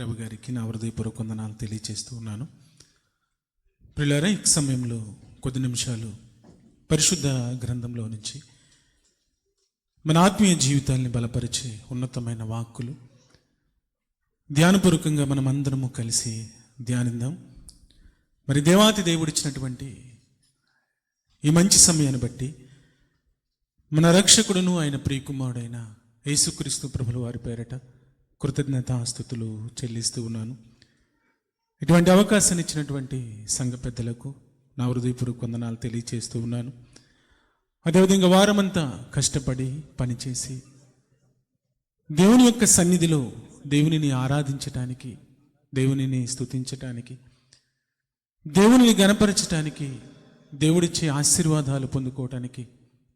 రవి గారికి నా హృదయపూర్వక వందనాలు తెలియజేస్తూ ఉన్నాను. ప్రియులారా, ఈ సమయంలో కొద్ది నిమిషాలు పరిశుద్ధ గ్రంథంలో నుంచి మన ఆత్మీయ జీవితాన్ని బలపరిచే ఉన్నతమైన వాక్కులు ధ్యానపూర్వకంగా మనం అందరము కలిసి ధ్యానిద్దాం. మరి దేవాతి దేవుడిచ్చినటువంటి ఈ మంచి సమయాన్ని బట్టి మన రక్షకుడును ఆయన ప్రియకుమారుడైన యేసుక్రీస్తు ప్రభుల వారి పేరట కృతజ్ఞతాస్తుతులు చెల్లిస్తూ ఉన్నాను. ఇటువంటి అవకాశాన్ని ఇచ్చినటువంటి సంఘ పెద్దలకు నా హృదయపూర్వక వందనాలు తెలియజేస్తూ ఉన్నాను. అదేవిధంగా వారమంతా కష్టపడి పనిచేసి దేవుని యొక్క సన్నిధిలో దేవునిని ఆరాధించటానికి, దేవునిని స్తుతించటానికి, దేవునిని గణపరచటానికి, దేవుడిచ్చే ఆశీర్వాదాలు పొందుకోవటానికి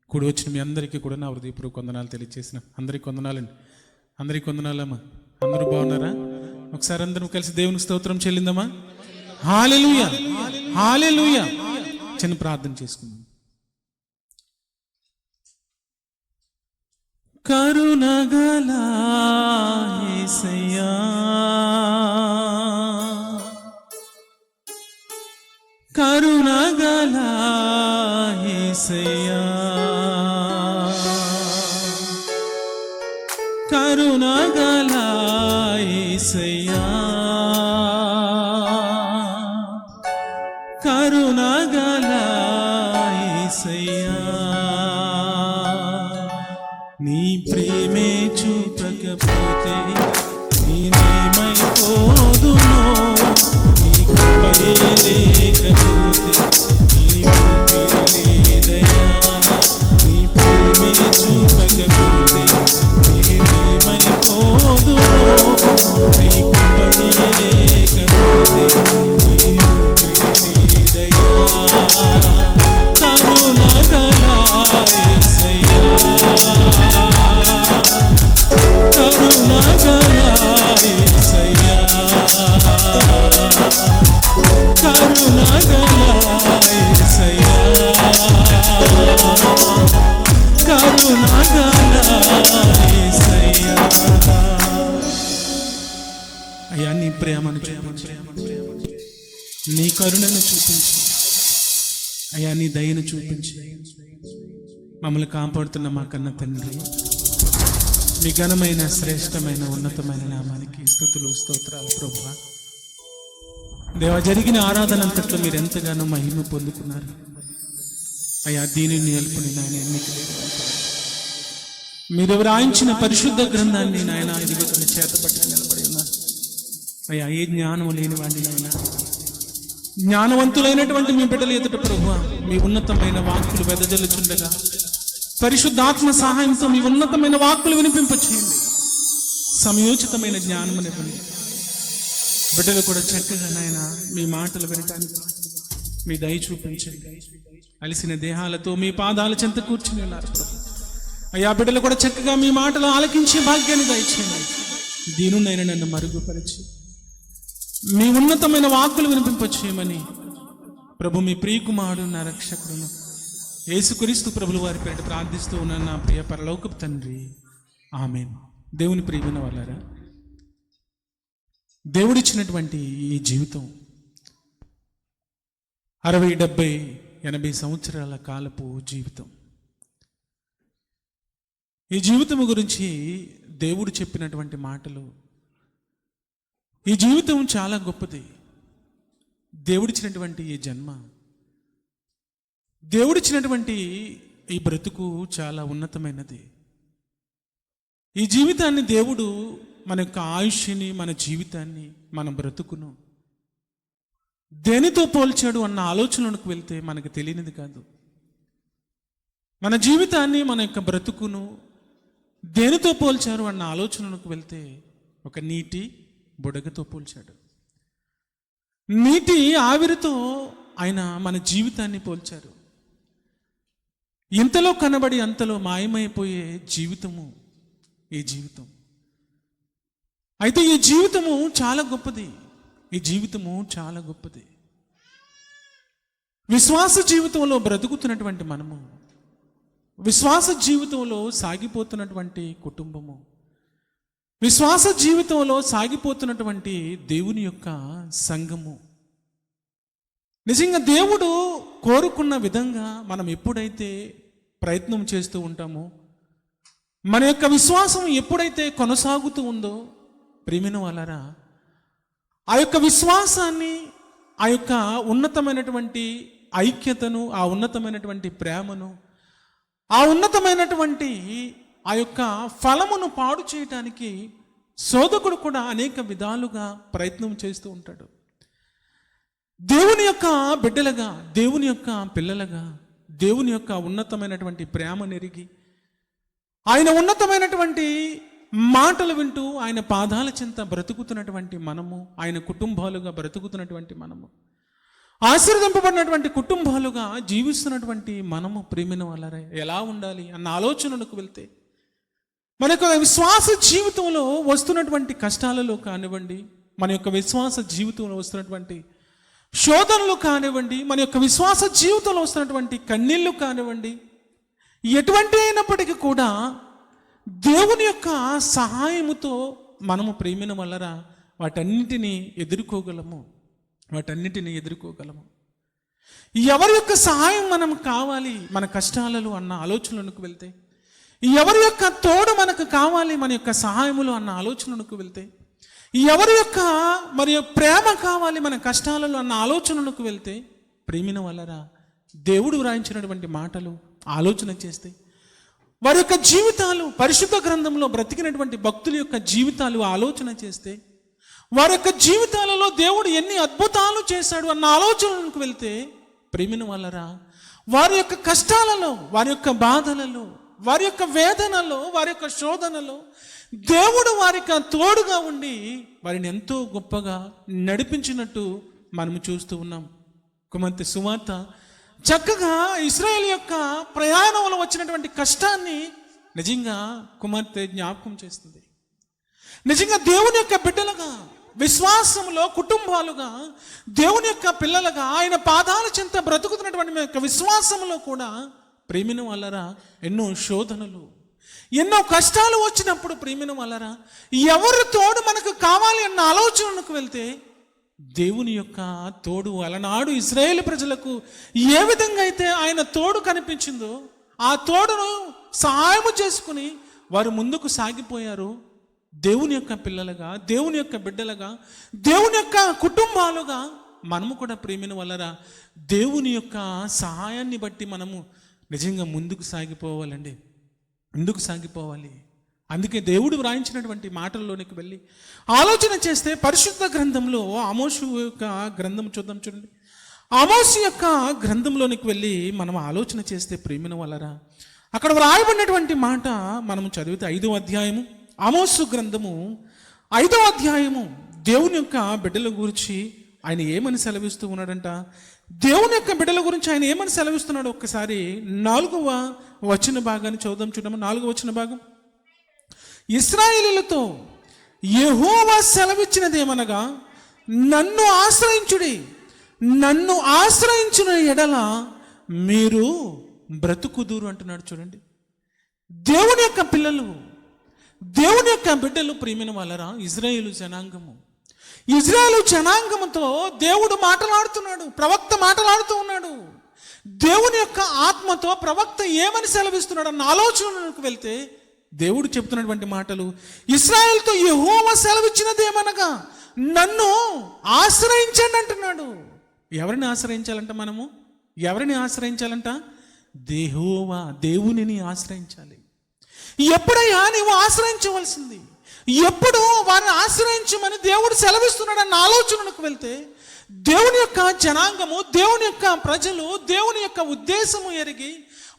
కూడి వచ్చిన మీ అందరికీ కూడా నా హృదయపూర్వక వందనాలు తెలియజేసిన అందరికీ వందనాలండి. అందరికీ వందనాలమ్మా. అందరూ బాగున్నారా? ఒకసారి అందరం కలిసి దేవునికి స్తోత్రం చెల్లిందమ్మా. హల్లెలూయా, హల్లెలూయా. చిన్న ప్రార్థన చేసుకుందాం. కరుణగల యేసయ్యా, కరుణగల యేసయ్యా, కరుణగల యేసయ్యా, కరుణగల యేసయ్యా, నీ ప్రేమే చూపకపోతే నేనేమైపోదునో, నీ కృపయే లేకపోతే నీ ఊపిరి లేదయ్యా, నీ ప్రేమే చూపకపోతే నేనేమైపోదునో, నీ కృపయే లేకపోతే నీ ఊపిరి లేదయ్యా, కరుణగల యేసయ్యా, కరుణగల యేసయ్యా, కరుణగల యేసయ్యా, కరుణగల యేసయ్యా. అయ్యా, నీ ప్రేమను చూపించు, నీ కరుణను చూపించు అయ్యా, నీ దయను చూపించు. మమ్మల్ని కాపాడుతున్న మా కన్న తండ్రి, మీ ఘనమైన శ్రేష్టమైన ఉన్నతమైన నామానికి స్తుతులు స్తోత్రాలు ప్రభువా. దేవా, జరిగిన ఆరాధన అంతట్లో మీరు ఎంతగానో మహిమ పొందుకున్నారు అయ్యా. దీనిని నిలుపుని నాయన ఎన్నిక మీరు రాయించిన పరిశుద్ధ గ్రంథాన్ని నాయన ఇదిగో తన చేత పట్టి నిలబడి ఉన్నారు అయ్యా. ఏ జ్ఞానం లేని వాడిని నాయన, జ్ఞానవంతులైనటువంటి మీ బిడ్డల ఎదుట ప్రభువా మీ ఉన్నతమైన వాక్కులు వెదజల్లుచుండగా పరిశుద్ధాత్మ సహాయంతో మీ ఉన్నతమైన వాక్కులు వినిపింపచేయండి. సమయోచితమైన జ్ఞానమునివ్వండి. బిడ్డలు కూడా చక్కగా నాయన మీ మాటలు వినటానికి మీ దయ చూపించండి. అలిసిన దేహాలతో మీ పాదాల చెంత కూర్చుని ఉన్నారు ప్రభు అయ్యా. బిడ్డలు కూడా చక్కగా మీ మాటలు ఆలకించే భాగ్యాన్ని దయచేయండి. దీనునైనా నన్ను మరుగుపరిచి మీ ఉన్నతమైన వాక్కులు వినిపింపచేయమని ప్రభు మీ ప్రియకుమారుడు నా రక్షకుడును యేసుక్రీస్తు ప్రభుల వారి పేరిట ప్రార్థిస్తూ ఉన్నాను నా ప్రియ పరలోకపు తండ్రి, ఆమేన్. దేవుని ప్రియమైన వాళ్ళారా, దేవుడిచ్చినటువంటి ఈ జీవితం 60, 70, 80 సంవత్సరాల కాలపు జీవితం. ఈ జీవితం గురించి దేవుడు చెప్పినటువంటి మాటలు, ఈ జీవితం చాలా గొప్పది. దేవుడిచ్చినటువంటి ఈ జన్మ, దేవుడిచ్చినటువంటి ఈ బ్రతుకు చాలా ఉన్నతమైనది. ఈ జీవితాన్ని దేవుడు మన యొక్క ఆయుష్ని, మన జీవితాన్ని, మన బ్రతుకును దేనితో పోల్చాడు అన్న ఆలోచనలకు వెళ్తే మనకు తెలియనిది కాదు. మన జీవితాన్ని, మన యొక్క బ్రతుకును దేనితో పోల్చారు అన్న ఆలోచనలకు వెళ్తే ఒక నీటి బుడగతో పోల్చాడు. నీటి ఆవిరితో ఆయన మన జీవితాన్ని పోల్చారు. ఇంతలో కనబడి అంతలో మాయమైపోయే జీవితము ఈ జీవితం. అయితే ఈ జీవితము చాలా గొప్పది. ఈ జీవితము చాలా గొప్పది. విశ్వాస జీవితంలో బ్రతుకుతున్నటువంటి మనము, విశ్వాస జీవితంలో సాగిపోతున్నటువంటి కుటుంబము, విశ్వాస జీవితంలో సాగిపోతున్నటువంటి దేవుని యొక్క సంఘము, నిజంగా దేవుడు కోరుకున్న విధంగా మనం ఎప్పుడైతే ప్రయత్నం చేస్తూ ఉంటామో, మన యొక్క విశ్వాసం ఎప్పుడైతే కొనసాగుతూ ఉందో ప్రియమైన వాళ్ళారా, ఆ యొక్క విశ్వాసాన్ని, ఆ యొక్క ఉన్నతమైనటువంటి ఐక్యతను, ఆ ఉన్నతమైనటువంటి ప్రేమను, ఆ ఉన్నతమైనటువంటి ఆ యొక్క ఫలమును పాడు చేయటానికి శోధకుడు కూడా అనేక విధాలుగా ప్రయత్నం చేస్తూ ఉంటాడు. దేవుని యొక్క బిడ్డలుగా, దేవుని యొక్క పిల్లలుగా, దేవుని యొక్క ఉన్నతమైనటువంటి ప్రేమ నెరిగి, ఆయన ఉన్నతమైనటువంటి మాటలు వింటూ ఆయన పాదాల చెంత బ్రతుకుతున్నటువంటి మనము, ఆయన కుటుంబాలుగా బ్రతుకుతున్నటువంటి మనము, ఆశీర్వదింపబడినటువంటి కుటుంబాలుగా జీవిస్తున్నటువంటి మనము ప్రియమైన వాళ్ళరే ఎలా ఉండాలి అన్న ఆలోచనలకు వెళ్తే, మన యొక్క విశ్వాస జీవితంలో వస్తున్నటువంటి కష్టాలలో కానివ్వండి, మన యొక్క విశ్వాస జీవితంలో వస్తున్నటువంటి శోధనలు కానివ్వండి, మన యొక్క విశ్వాస జీవితంలో వస్తున్నటువంటి కన్నీళ్ళు కానివ్వండి, ఎటువంటి అయినప్పటికీ కూడా దేవుని యొక్క సహాయముతో మనము ప్రేమిన వల్లరా వాటన్నిటినీ ఎదుర్కోగలము. ఎవరి యొక్క సహాయం మనం కావాలి మన కష్టాలలో అన్న ఆలోచనలకు వెళ్తే, ఎవరి యొక్క తోడు మనకు కావాలి మన యొక్క సహాయములు అన్న ఆలోచనలకు వెళ్తే, ఎవరి యొక్క మరి ప్రేమ కావాలి మన కష్టాలలో అన్న ఆలోచనలకు వెళ్తే, ప్రేమిన వల్లరా దేవుడు వ్రాయించినటువంటి మాటలు ఆలోచన చేస్తే, వారి యొక్క జీవితాలు పరిశుద్ధ గ్రంథంలో బ్రతికినటువంటి భక్తుల యొక్క జీవితాలు ఆలోచన చేస్తే, వారి యొక్క జీవితాలలో దేవుడు ఎన్ని అద్భుతాలు చేశాడు అన్న ఆలోచనలకు వెళ్తే, ప్రేమిన వల్లరా వారి యొక్క కష్టాలలో, వారి యొక్క బాధలలో, వారి యొక్క వేదనలో, వారి యొక్క శోధనలో దేవుడు వారికి తోడుగా ఉండి వారిని ఎంతో గొప్పగా నడిపించినట్టు మనము చూస్తూ ఉన్నాం. కుమార్తె సువార్త చక్కగా ఇశ్రాయేలు యొక్క ప్రయాణంలో వచ్చినటువంటి కష్టాన్ని నిజంగా కుమార్తె జ్ఞాపకం చేస్తుంది. నిజంగా దేవుని యొక్క బిడ్డలుగా, విశ్వాసంలో కుటుంబాలుగా, దేవుని యొక్క పిల్లలుగా ఆయన పాదాల చెంత బ్రతుకుతున్నటువంటి మీ యొక్క విశ్వాసంలో కూడా ప్రేమిన వాళ్ళరా ఎన్నో శోధనలు, ఎన్నో కష్టాలు వచ్చినప్పుడు ప్రేమిన వాళ్ళరా ఎవరు తోడు మనకు కావాలి అన్న ఆలోచనకు వెళ్తే, దేవుని యొక్క తోడు అలనాడు ఇశ్రాయేలు ప్రజలకు ఏ విధంగా అయితే ఆయన తోడు కనిపించిందో ఆ తోడును సహాయము చేసుకుని వారు ముందుకు సాగిపోయారు. దేవుని యొక్క పిల్లలుగా, దేవుని యొక్క బిడ్డలుగా, దేవుని యొక్క కుటుంబాలుగా మనము కూడా ప్రేమిన వల్లరా దేవుని యొక్క సహాయాన్ని బట్టి మనము నిజంగా ముందుకు సాగిపోవాలి. అందుకే దేవుడు వ్రాయించినటువంటి మాటల్లోనికి వెళ్ళి ఆలోచన చేస్తే, పరిశుద్ధ గ్రంథంలో ఆమోసు యొక్క గ్రంథం చూద్దాం. చూడండి, ఆమోసు యొక్క గ్రంథంలోనికి వెళ్ళి మనం ఆలోచన చేస్తే ప్రేమిన వల్లరా అక్కడ వ్రాయబడినటువంటి మాట మనం చదివితే 5వ అధ్యాయము, ఆమోసు గ్రంథము 5వ అధ్యాయము దేవుని యొక్క బిడ్డల గురించి ఆయన ఏమని సెలవిస్తూ ఉన్నాడంట. దేవుని యొక్క బిడ్డల గురించి ఆయన ఏమని సెలవిస్తున్నాడు ఒక్కసారి 4వ వచన భాగాన్ని చదువుదాం. చూడము 4వ వచన భాగం. ఇశ్రాయేలీయులతో యెహోవా సెలవిచ్చినదేమనగా, నన్ను ఆశ్రయించుడి, నన్ను ఆశ్రయించిన ఎడల మీరు బ్రతుకుదురు అంటున్నాడు. చూడండి, దేవుని యొక్క పిల్లలు, దేవుని యొక్క బిడ్డలు ప్రియమైన వాళ్ళరా ఇశ్రాయేలు జనాంగము, ఇశ్రాయేలు జనాంగముతో దేవుడు మాట్లాడుతున్నాడు, ప్రవక్త మాట్లాడుతూ ఉన్నాడు. దేవుని యొక్క ఆత్మతో ప్రవక్త ఏమని సెలవిస్తున్నాడు అన్న ఆలోచనకు వెళ్తే దేవుడు చెప్తున్నటువంటి మాటలు, ఇశ్రాయేలుతో యెహోవా సెలవిచ్చినదేమనగా నన్ను ఆశ్రయించండి అంటున్నాడు. ఎవరిని ఆశ్రయించాలంట? మనము ఎవరిని ఆశ్రయించాలంట? యెహోవా, దేవునిని ఆశ్రయించాలి. ఎప్పుడయ్యా నీవు ఆశ్రయించవలసింది? ఎప్పుడు వారిని ఆశ్రయించమని దేవుడు సెలవిస్తున్నాడు అన్న ఆలోచనకు వెళ్తే, దేవుని యొక్క జనాంగము, దేవుని యొక్క ప్రజలు దేవుని యొక్క ఉద్దేశము ఎరిగి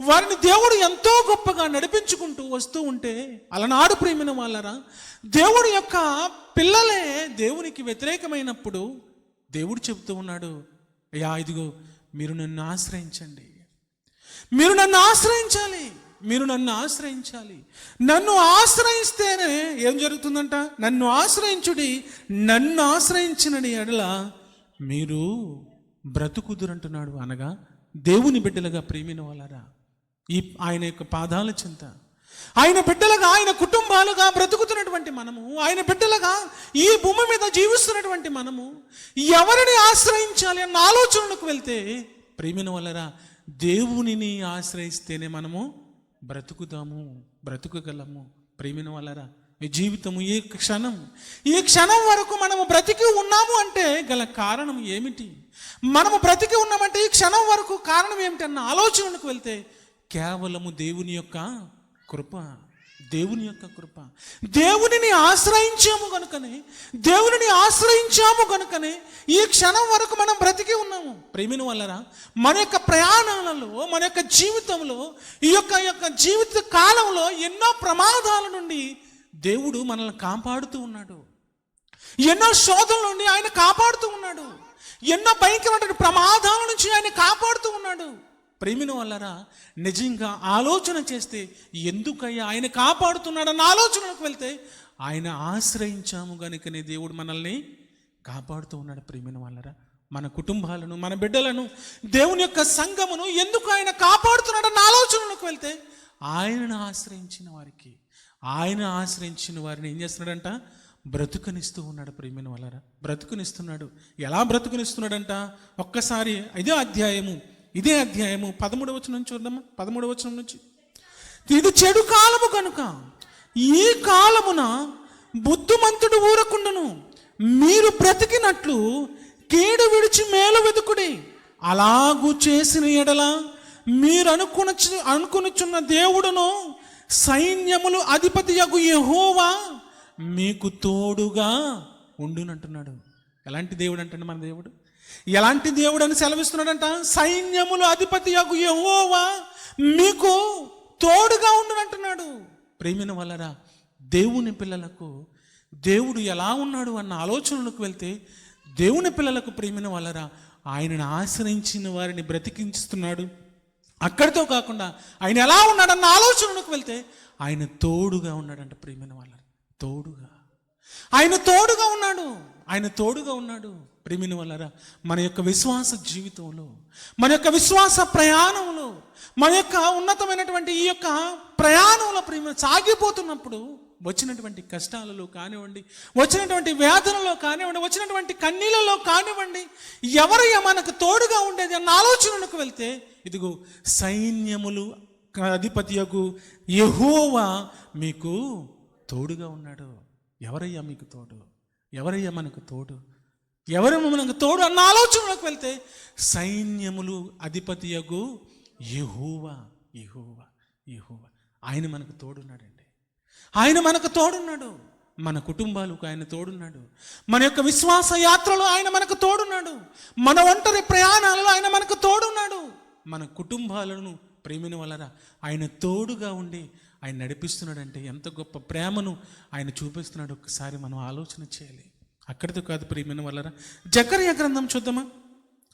వారిని దేవుడు ఎంతో గొప్పగా నడిపించుకుంటూ వస్తూ ఉంటే, అలనాడు ప్రేమిన వాళ్ళరా దేవుడి యొక్క పిల్లలే దేవునికి వ్యతిరేకమైనప్పుడు దేవుడు చెబుతూ ఉన్నాడు, అయ్యా ఇదిగో మీరు నన్ను ఆశ్రయించండి, మీరు నన్ను ఆశ్రయించాలి, మీరు నన్ను ఆశ్రయించాలి. నన్ను ఆశ్రయిస్తేనే ఏం జరుగుతుందంట? నన్ను ఆశ్రయించుడి, నన్ను ఆశ్రయించినని ఎడల మీరు బ్రతుకుదురంటున్నాడు. అనగా దేవుని బిడ్డలుగా ప్రేమిన వాళ్ళరా ఆయన యొక్క పాదాల చెంత, ఆయన బిడ్డలుగా, ఆయన కుటుంబాలుగా బ్రతుకుతున్నటువంటి మనము, ఆయన బిడ్డలుగా ఈ భూమి మీద జీవిస్తున్నటువంటి మనము ఎవరిని ఆశ్రయించాలి అన్న ఆలోచనలకు వెళ్తే ప్రియమైన వాళ్ళరా, దేవునిని ఆశ్రయిస్తేనే మనము బ్రతుకగలము. ప్రియమైన వాళ్ళరా, ఈ జీవితము, ఈ క్షణం వరకు మనము బ్రతికి ఉన్నాము అంటే గల కారణం ఏమిటి? మనము బ్రతికి ఉన్నామంటే ఈ క్షణం వరకు కారణం ఏమిటి అన్న ఆలోచనలకు వెళ్తే కేవలము దేవుని యొక్క కృప. దేవునిని ఆశ్రయించాము కనుకనే ఈ క్షణం వరకు మనం బ్రతికి ఉన్నాము. ప్రేమిన వాళ్ళరా, మన యొక్క ప్రయాణాలలో, మన యొక్క జీవితంలో, ఈ యొక్క జీవిత కాలంలో ఎన్నో ప్రమాదాల నుండి దేవుడు మనల్ని కాపాడుతూ ఉన్నాడు. ఎన్నో శోధనల నుండి ఆయన కాపాడుతూ ఉన్నాడు. ఎన్నో భయంకరమైన ప్రమాదాల నుంచి ఆయన కాపాడుతూ ఉన్నాడు. ప్రేమిన వాళ్ళరా, నిజంగా ఆలోచన చేస్తే ఎందుకయ్యా ఆయన కాపాడుతున్నాడన్న ఆలోచనకు వెళ్తే ఆయన ఆశ్రయించాము కనుకనే దేవుడు మనల్ని కాపాడుతూ ఉన్నాడు. ప్రేమిన వాళ్ళరా, మన కుటుంబాలను, మన బిడ్డలను, దేవుని యొక్క సంఘమును ఎందుకు ఆయన కాపాడుతున్నాడన్న ఆలోచనకు వెళ్తే ఆయనను ఆశ్రయించిన వారిని ఏం చేస్తున్నాడంట? బ్రతుకునిస్తూ ఉన్నాడు. ప్రియమైన వాళ్ళరా, బ్రతుకునిస్తున్నాడు. ఎలా బ్రతుకునిస్తున్నాడంట? ఒక్కసారి ఇదే అధ్యాయము 13వ వచనం చూద్దామా. 13వ వచనం నుంచి, ఇది చెడు కాలము కనుక ఈ కాలమున బుద్ధిమంతుడు ఊరకుండును, మీరు బ్రతికినట్లు కీడు విడిచి మేలు వెతుకుడి. అలాగూ చేసిన ఎడల మీరు అనుకునుచున్న దేవుడును సైన్యములు అధిపతియగు యెహోవా మీకు తోడుగా ఉండునంటున్నాడు. ఎలాంటి దేవుడు అంటే మన దేవుడు ఎలాంటి దేవుడు అని సెలవిస్తున్నాడంట? సైన్యములు అధిపతియగు యెహోవా మీకు తోడుగా ఉండునంటున్నాడు. ప్రేమిన వలరా, దేవుని పిల్లలకు దేవుడు ఎలా ఉన్నాడు అన్న ఆలోచనలకు వెళ్తే దేవుని పిల్లలకు ప్రేమిన వలరా ఆయనను ఆశ్రయించిన వారిని బ్రతికించుతున్నాడు. అక్కడితో కాకుండా ఆయన ఎలా ఉన్నాడన్న ఆలోచనలకు వెళ్తే ఆయన తోడుగా ఉన్నాడంట. ప్రియమైన వాళ్ళ ఆయన తోడుగా ఉన్నాడు. ప్రియమైన వాళ్ళరా, మన యొక్క విశ్వాస జీవితంలో, మన యొక్క విశ్వాస ప్రయాణంలో, మన యొక్క ఉన్నతమైనటువంటి ఈ యొక్క ప్రయాణంలో సాగిపోతున్నప్పుడు వచ్చినటువంటి కష్టాలలో కానివ్వండి, వచ్చినటువంటి వేదనలో కానివ్వండి, వచ్చినటువంటి కన్నీళ్ళలో కానివ్వండి, ఎవరయ్యా మనకు తోడుగా ఉండేది అన్న ఆలోచనలకు వెళ్తే ఇదిగో సైన్యములు అధిపతియగు యెహోవా మీకు తోడుగా ఉన్నాడు. ఎవరయ్యా మీకు తోడు? ఎవరయ్యా మనకు తోడు? ఎవరేమో మనకు తోడు అన్న ఆలోచనలకు వెళ్తే సైన్యములు అధిపతియగు యెహోవా ఆయన మనకు తోడున్నాడండి. ఆయన మనకు తోడున్నాడు. మన కుటుంబాలకు ఆయన తోడున్నాడు. మన యొక్క విశ్వాస యాత్రలో ఆయన మనకు తోడున్నాడు. మన ఒంటరి ప్రయాణాలలో ఆయన మనకు తోడున్నాడు. మన కుటుంబాలను ప్రేమిన వలన ఆయన తోడుగా ఉండి ఆయన నడిపిస్తున్నాడంటే ఎంత గొప్ప ప్రేమను ఆయన చూపిస్తున్నాడు. ఒక్కసారి మనం ఆలోచన చేయాలి. అక్కడితో కాదు ప్రేమిన వలన, జకర్యా గ్రంథం చూద్దామా.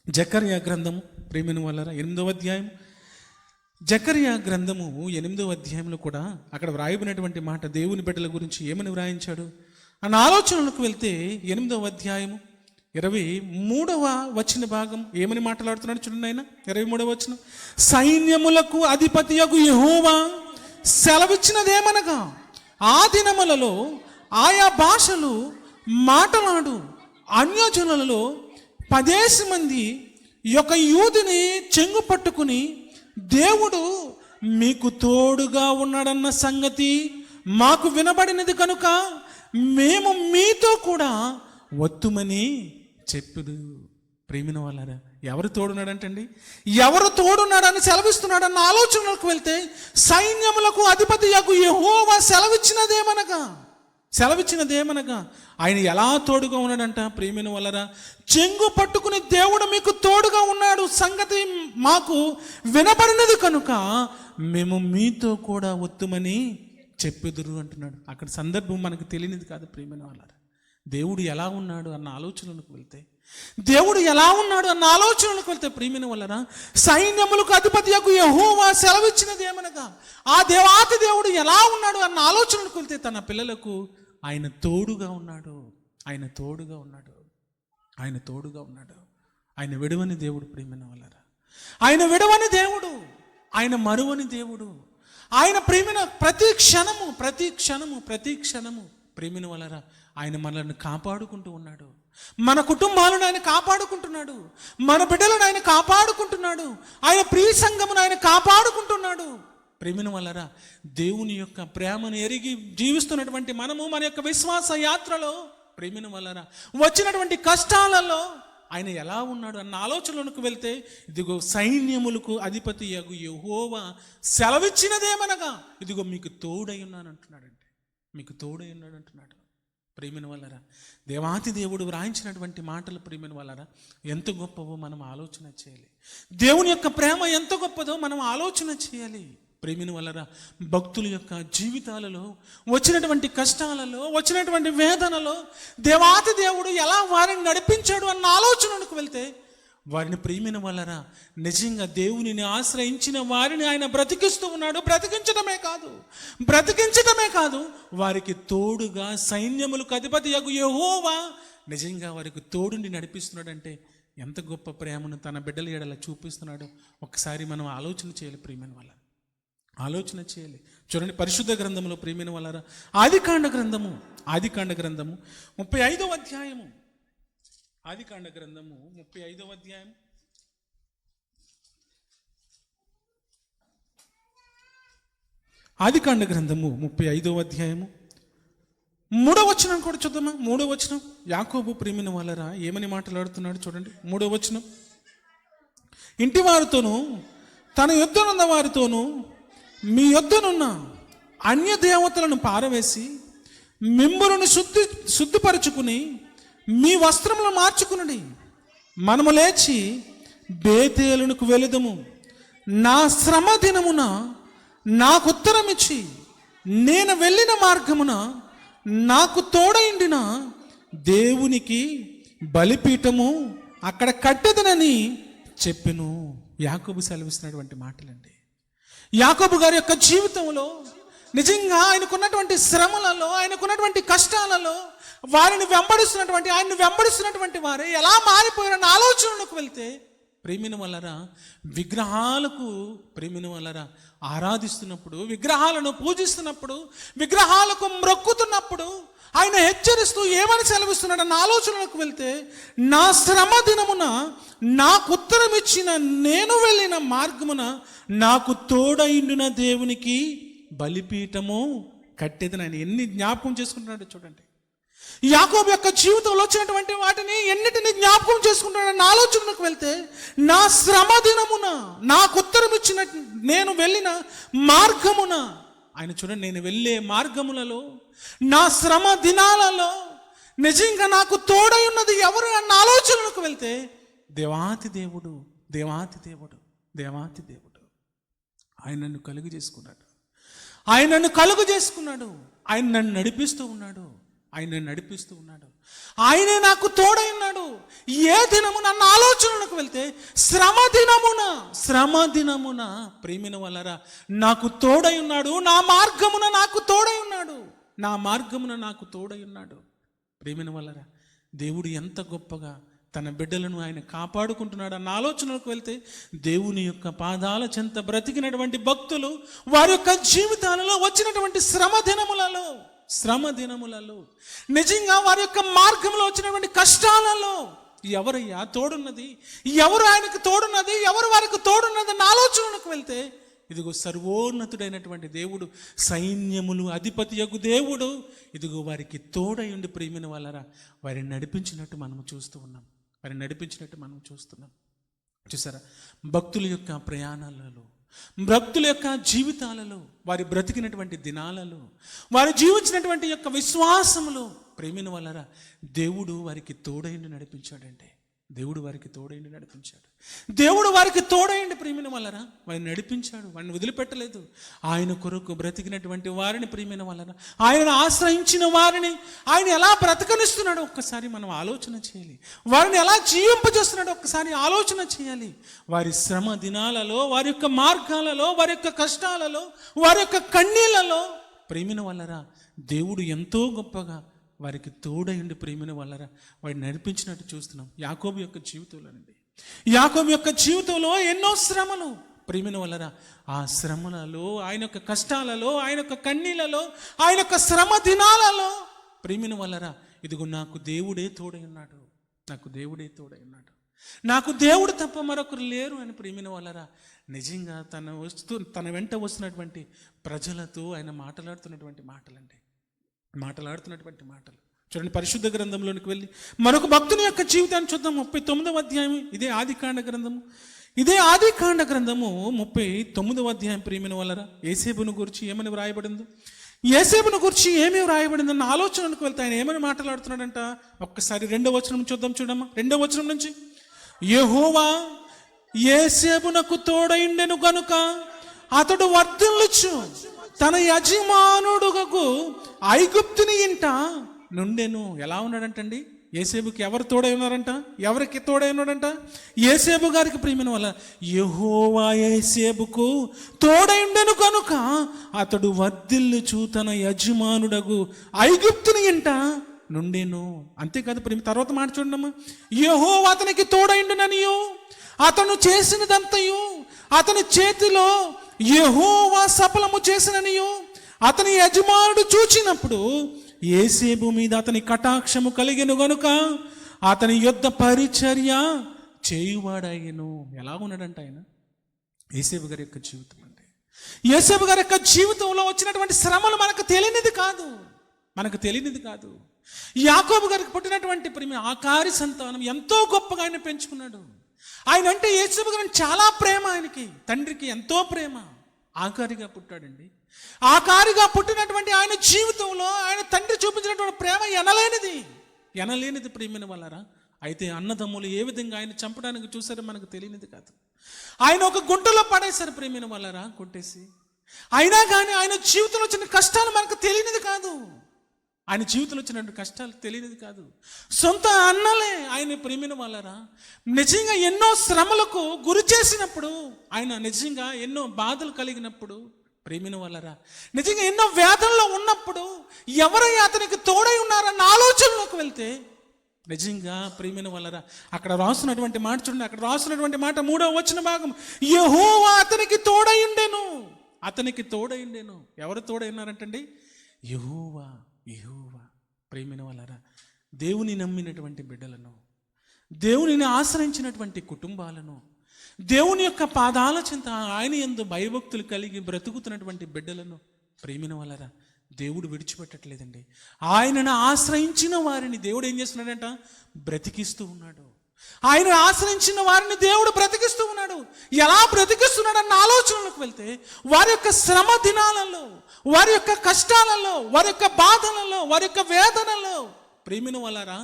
జకర్యా గ్రంథము ప్రేమిన వలన 8వ అధ్యాయం. జకర్యా గ్రంథము 8వ అధ్యాయంలో కూడా అక్కడ వ్రాయబడినటువంటి మాట దేవుని బిడ్డల గురించి ఏమని వ్రాయించాడు అన్న ఆలోచనలకు వెళ్తే 8వ అధ్యాయము 23వ వచన భాగం ఏమని మాట్లాడుతున్నాడు చూడండి. ఆయన 23వ వచనం, సైన్యములకు అధిపతియగు యెహోవా సెలవిచ్చినదేమనగా ఆ దినములలో ఆయా భాషలు మాటలాడు అన్యజనులలో 10 మంది యొక్క యూదుని చెంగు పట్టుకుని దేవుడు మీకు తోడుగా ఉన్నాడన్న సంగతి మాకు వినబడినది కనుక మేము మీతో కూడా వత్తుమని చెప్పుదు. ప్రేమిన వాళ్ళారా, ఎవరు తోడున్నాడంటండి? ఎవరు తోడున్నాడని సెలవిస్తున్నాడన్న ఆలోచనలకు వెళ్తే సైన్యములకు అధిపతియగు యెహోవా సెలవిచ్చినదేమనగా ఆయన ఎలా తోడుగా ఉన్నాడంట? ప్రేమిన వాళ్ళరా, చెంగు పట్టుకుని దేవుడు మీకు తోడుగా ఉన్నాడు సంగతి మాకు వినబడినది కనుక మేము మీతో కూడా వత్తుమని చెప్పుదురు అంటున్నాడు. అక్కడ సందర్భం మనకు తెలియనిది కాదు ప్రేమిన వాళ్ళరా. దేవుడు ఎలా ఉన్నాడు అన్న ఆలోచనలకు వెళ్తే ప్రియమైన వలన సైన్యములకు అధిపతియగు యెహోవా సెలవిచ్చినది ఏమనగా ఆ దేవాతి దేవుడు ఎలా ఉన్నాడు అన్న ఆలోచనలకు వెళ్తే తన పిల్లలకు ఆయన తోడుగా ఉన్నాడు. ఆయన విడవని దేవుడు. ప్రియమైన వలన ఆయన విడవని దేవుడు, ఆయన మరువని దేవుడు, ఆయన ప్రేమిన ప్రతి క్షణము ప్రేమిన వలన ఆయన మనల్ని కాపాడుకుంటూ ఉన్నాడు. మన కుటుంబాలను ఆయన కాపాడుకుంటున్నాడు, మన బిడ్డలను ఆయన కాపాడుకుంటున్నాడు, ఆయన ప్రియ సంఘమును ఆయన కాపాడుకుంటున్నాడు. ప్రేమిన వలన దేవుని యొక్క ప్రేమను ఎరిగి జీవిస్తున్నటువంటి మనము మన యొక్క విశ్వాస యాత్రలో ప్రేమిన వలన వచ్చినటువంటి కష్టాలలో ఆయన ఎలా ఉన్నాడు అన్న ఆలోచనలకు వెళ్తే, ఇదిగో సైన్యములకు అధిపతి యగు యెహోవా సెలవిచ్చినదేమనగా ఇదిగో మీకు తోడై ఉన్నాను అంటున్నాడండి, మీకు తోడై ఉన్నాడు అంటున్నాడు. ప్రేమిన వల్లరా దేవాతి దేవుడు వ్రాయించినటువంటి మాటలు ప్రేమిన వల్లరా ఎంత గొప్పవో మనం ఆలోచన చేయాలి. దేవుని యొక్క ప్రేమ ఎంత గొప్పదో మనం ఆలోచన చేయాలి. ప్రేమిన వల్లరా భక్తుల యొక్క జీవితాలలో వచ్చినటువంటి కష్టాలలో వచ్చినటువంటి వేదనలో దేవాతి దేవుడు ఎలా వారిని నడిపించాడు అన్న ఆలోచనకు వెళ్తే, వారిని ప్రేమిన వల్లరా నిజంగా దేవునిని ఆశ్రయించిన వారిని ఆయన బ్రతికిస్తూ ఉన్నాడు. బ్రతికించడమే కాదు వారికి తోడుగా సైన్యములకు అధిపతి యగు యెహోవా నిజంగా వారికి తోడుని నడిపిస్తున్నాడంటే ఎంత గొప్ప ప్రేమను తన బిడ్డల ఎడల చూపిస్తున్నాడో ఒకసారి మనం ఆలోచన చేయాలి. ప్రేమిన వల్ల ఆలోచన చేయాలి. చూడండి, పరిశుద్ధ గ్రంథంలో ప్రేమిన వల్లరా ఆదికాండ గ్రంథము 35వ అధ్యాయము, ఆదికాండ గ్రంథము 35వ అధ్యాయం 35వ అధ్యాయము 3వ వచనం కూడా చూద్దామా. 3వ వచనం యాకోబు ప్రేమిన వల్లరా ఏమని మాట్లాడుతున్నాడు చూడండి. 3వ వచనం, ఇంటి వారితోనూ తన యొద్దనున్న వారితోనూ మీ యొద్దనున్న అన్య దేవతలను పారవేసి మిమ్ములను శుద్ధిపరచుకుని మీ వస్త్రములను మార్చుకునండి. మనము లేచి బేతేలునకు వెళుదము. నా శ్రమ దినమున నాకు ఉత్తరం ఇచ్చి నేను వెళ్ళిన మార్గమున నాకు తోడైండిన దేవునికి బలిపీఠము అక్కడ కట్టెదనని చెప్పెను. యాకోబు సెలవిస్తున్నటువంటి మాటలండి. యాకోబు గారి యొక్క జీవితంలో నిజంగా ఆయనకున్నటువంటి శ్రమలలో ఆయనకున్నటువంటి కష్టాలలో ఆయన్ని వెంబడిస్తున్నటువంటి వారే ఎలా మారిపోయారన్న ఆలోచనలకు వెళ్తే, ప్రేమిన వల్లరా విగ్రహాలకు ప్రేమిన వల్లరా ఆరాధిస్తున్నప్పుడు, విగ్రహాలను పూజిస్తున్నప్పుడు, విగ్రహాలకు మ్రొక్కుతున్నప్పుడు ఆయన హెచ్చరిస్తూ ఏమని సెలవిస్తున్నాడు అన్న ఆలోచనలకు వెళ్తే, నా శ్రమ దినమున నాకు ఉత్తరం ఇచ్చిన నేను వెళ్ళిన మార్గమున నాకు తోడైండిన దేవునికి బలిపీఠము కట్టేదని ఆయన ఎన్ని జ్ఞాపకం చేసుకుంటున్నాడో చూడండి. యాకోబు యొక్క జీవితంలో వచ్చినటువంటి వాటిని ఎన్నిటిని జ్ఞాపకం చేసుకుంటాడన్న ఆలోచనకు వెళ్తే, నా శ్రమ దినమున నాకు ఉత్తరం ఇచ్చిన నేను వెళ్ళిన మార్గమున ఆయన చూడండి, నేను వెళ్ళే మార్గములలో నా శ్రమ దినాలలో నిజంగా నాకు తోడై ఉన్నది ఎవరు అన్న ఆలోచనలకు వెళ్తే, దేవాతి దేవుడు ఆయన నన్ను కలుగు చేసుకున్నాడు. ఆయన నన్ను నడిపిస్తూ ఉన్నాడు. ఆయనే నాకు తోడై ఉన్నాడు. ఏ దినము నన్న ఆలోచనలకు వెళ్తే, శ్రమ దినమున ప్రేమిన వల్లరా నాకు తోడై ఉన్నాడు. నా మార్గమున నాకు తోడై ఉన్నాడు. ప్రేమిన వల్లరా దేవుడు ఎంత గొప్పగా తన బిడ్డలను ఆయన కాపాడుకుంటున్నాడు అన్న ఆలోచనలకు వెళ్తే, దేవుని యొక్క పాదాల చెంత బ్రతికినటువంటి భక్తులు వారి యొక్క జీవితాలలో వచ్చినటువంటి శ్రమ దినములలో నిజంగా వారి యొక్క మార్గంలో వచ్చినటువంటి కష్టాలలో ఎవరయ్యా తోడున్నది, ఎవరు ఆయనకు తోడున్నది, ఎవరు వారికి తోడున్నది అన్న ఆలోచనలకు వెళ్తే, ఇదిగో సర్వోన్నతుడైనటువంటి దేవుడు, సైన్యములు అధిపతి యగు దేవుడు ఇదిగో వారికి తోడై ఉండి ప్రేమిన వల్లరా వారిని నడిపించినట్టు మనం చూస్తూ ఉన్నాం. చూసారా, భక్తుల యొక్క ప్రయాణాలలో, భక్తుల యొక్క జీవితాలలో, వారి బ్రతికినటువంటి దినాలలో, వారు జీవించినటువంటి యొక్క విశ్వాసములో ప్రేమిన వల్లరా దేవుడు వారికి తోడైండి నడిపించాడంటే, దేవుడు వారికి తోడైండి ప్రేమిన వల్లరా వారిని నడిపించాడు. వారిని వదిలిపెట్టలేదు. ఆయన కొరకు బ్రతికినటువంటి వారిని ప్రేమిన వల్లరా, ఆయనను ఆశ్రయించిన వారిని ఆయన ఎలా బ్రతకనిస్తున్నాడో ఒక్కసారి మనం ఆలోచన చేయాలి. వారిని ఎలా జీవింపజేస్తున్నాడో ఒక్కసారి ఆలోచన చేయాలి. వారి శ్రమ దినాలలో, వారి యొక్క మార్గాలలో, వారి యొక్క కష్టాలలో, వారి యొక్క కన్నీళ్లలో ప్రేమిన వల్లరా దేవుడు ఎంతో గొప్పగా వారికి తోడైండి ప్రేమిన వల్లరా వారిని నడిపించినట్టు చూస్తున్నాం. యాకోబు యొక్క జీవితంలో ఎన్నో శ్రమలు ప్రియమైన వాళ్ళరా, ఆ శ్రమలలో, ఆయన యొక్క కష్టాలలో, ఆయన యొక్క కన్నీళ్ళలో, ఆయన యొక్క శ్రమ దినాలలో ప్రియమైన వాళ్ళరా, ఇదిగో నాకు దేవుడే తోడై ఉన్నాడు, నాకు దేవుడే తోడై ఉన్నాడు, నాకు దేవుడు తప్ప మరొకరు లేరు అని ప్రియమైన వాళ్ళరా నిజంగా తన వెంట వస్తున్నటువంటి ప్రజలతో ఆయన మాట్లాడుతున్నటువంటి మాటలు చూడండి. పరిశుద్ధ గ్రంథంలోనికి వెళ్ళి మరొక భక్తుని యొక్క జీవితాన్ని చూద్దాం. 39వ అధ్యాయం, ఇదే ఆదికాండ గ్రంథము 39వ అధ్యాయం. ప్రియమైన వాళ్ళరా, యోసేపును గురించి ఏమని వ్రాయబడిందో, యోసేపును గురించి ఏమీ వ్రాయబడిందన్న ఆలోచనకు వెళ్తే ఆయన ఏమని మాట్లాడుతున్నాడంట. ఒక్కసారి 2వ వచనం చూద్దాం. చూడమ్మా, 2వ వచనం నుంచి, యెహోవా యోసేపునకు తోడైండెను గనుక అతడు వర్ధిల్లుచు తన యజమానుడుగకు ఐగుప్తుని ఇంట నుండెను. ఎలా ఉన్నాడంటండి? యోసేపుకి ఎవరు తోడై ఉన్నారంట? ఎవరికి తోడై ఉన్నాడంట? యోసేపు గారికి. ప్రియమైన వాళ్ళ, యెహోవా యోసేపుకు తోడై ఉండెను కనుక అతడు వర్ధిల్లుచు తన యజమానుడగు ఐగుప్తుని ఇంట నుండెను. అంతేకాదు ప్రేమ, తర్వాత మాట చూడమ్మా, యెహోవా అతనికి తోడైండుననియు అతను చేసినదంతయు అతని చేతిలో యెహోవా సఫలము చేసిననియు అతని యజమానుడు చూచినప్పుడు యోసేపు మీద అతని కటాక్షము కలిగెను గనుక అతని యొద్ద పరిచర్య చేయువాడాయను. ఎలా ఉన్నాడంట ఆయన? యోసేపు గారి యొక్క జీవితం అంటే, యోసేపు గారి యొక్క జీవితంలో వచ్చినటువంటి శ్రమలు మనకు తెలియనిది కాదు. యాకోబు గారికి పుట్టినటువంటి ప్రేమ ఆకారి సంతానం ఎంతో గొప్పగా ఆయన పెంచుకున్నాడు. ఆయన అంటే యోసేపు గారికి చాలా ప్రేమ, ఆయనకి తండ్రికి ఎంతో ప్రేమ. ఆకారిగా పుట్టాడండి. ఆకారిగా పుట్టినటువంటి ఆయన జీవితంలో ఆయన తండ్రి చూపించినటువంటి ప్రేమ ఎనలేనిది ప్రియమైన వాళ్ళరా. అయితే అన్నదమ్ములు ఏ విధంగా ఆయన చంపడానికి చూసారో మనకు తెలియనిది కాదు. ఆయన ఒక గుంటలో పడేశారు ప్రియమైన వాళ్ళరా, కొట్టేసి. అయినా కానీ ఆయన జీవితంలో వచ్చిన కష్టాలు మనకు తెలియనిది కాదు. సొంత అన్నలే ఆయన ప్రియమైన వాళ్ళరా నిజంగా ఎన్నో శ్రమలకు గురి చేసినప్పుడు, ఆయన నిజంగా ఎన్నో బాధలు కలిగినప్పుడు, ప్రియమైన వాళ్ళరా నిజంగా ఎన్నో వేదనలో ఉన్నప్పుడు ఎవరై అతనికి తోడై ఉన్నారన్న ఆలోచనలోకి వెళ్తే, నిజంగా ప్రియమైన వాళ్ళరా అక్కడ రాస్తున్నటువంటి మాట చూడండి. అక్కడ రాస్తున్నటువంటి మాట 3వ వచన భాగం, యెహోవా అతనికి తోడై ఉండెను. ఎవరు తోడై ఉన్నారంటండి? యెహోవా. ప్రియమైన వాళ్ళరా, దేవుని నమ్మినటువంటి బిడ్డలను, దేవునిని ఆశ్రయించినటువంటి కుటుంబాలను, దేవుని యొక్క పాదాల చింత ఆయన యందు భయభక్తులు కలిగి బ్రతుకుతున్నటువంటి బిడ్డలను ప్రియమైన వాళ్ళరా దేవుడు విడిచిపెట్టట్లేదండి. ఆయనను ఆశ్రయించిన వారిని దేవుడు ఏం చేస్తున్నాడంట? బ్రతికిస్తూ ఉన్నాడు. ఆయన ఆశ్రయించిన వారిని దేవుడు బ్రతికిస్తూ ఉన్నాడు. ఎలా బ్రతికిస్తున్నాడు అన్న ఆలోచనలకు వెళ్తే, వారి యొక్క శ్రమ దినాలలో, వారి యొక్క కష్టాలలో, వారి యొక్క బాధలలో, వారి యొక్క వేదనలో ప్రేమిన వాళ్ళరా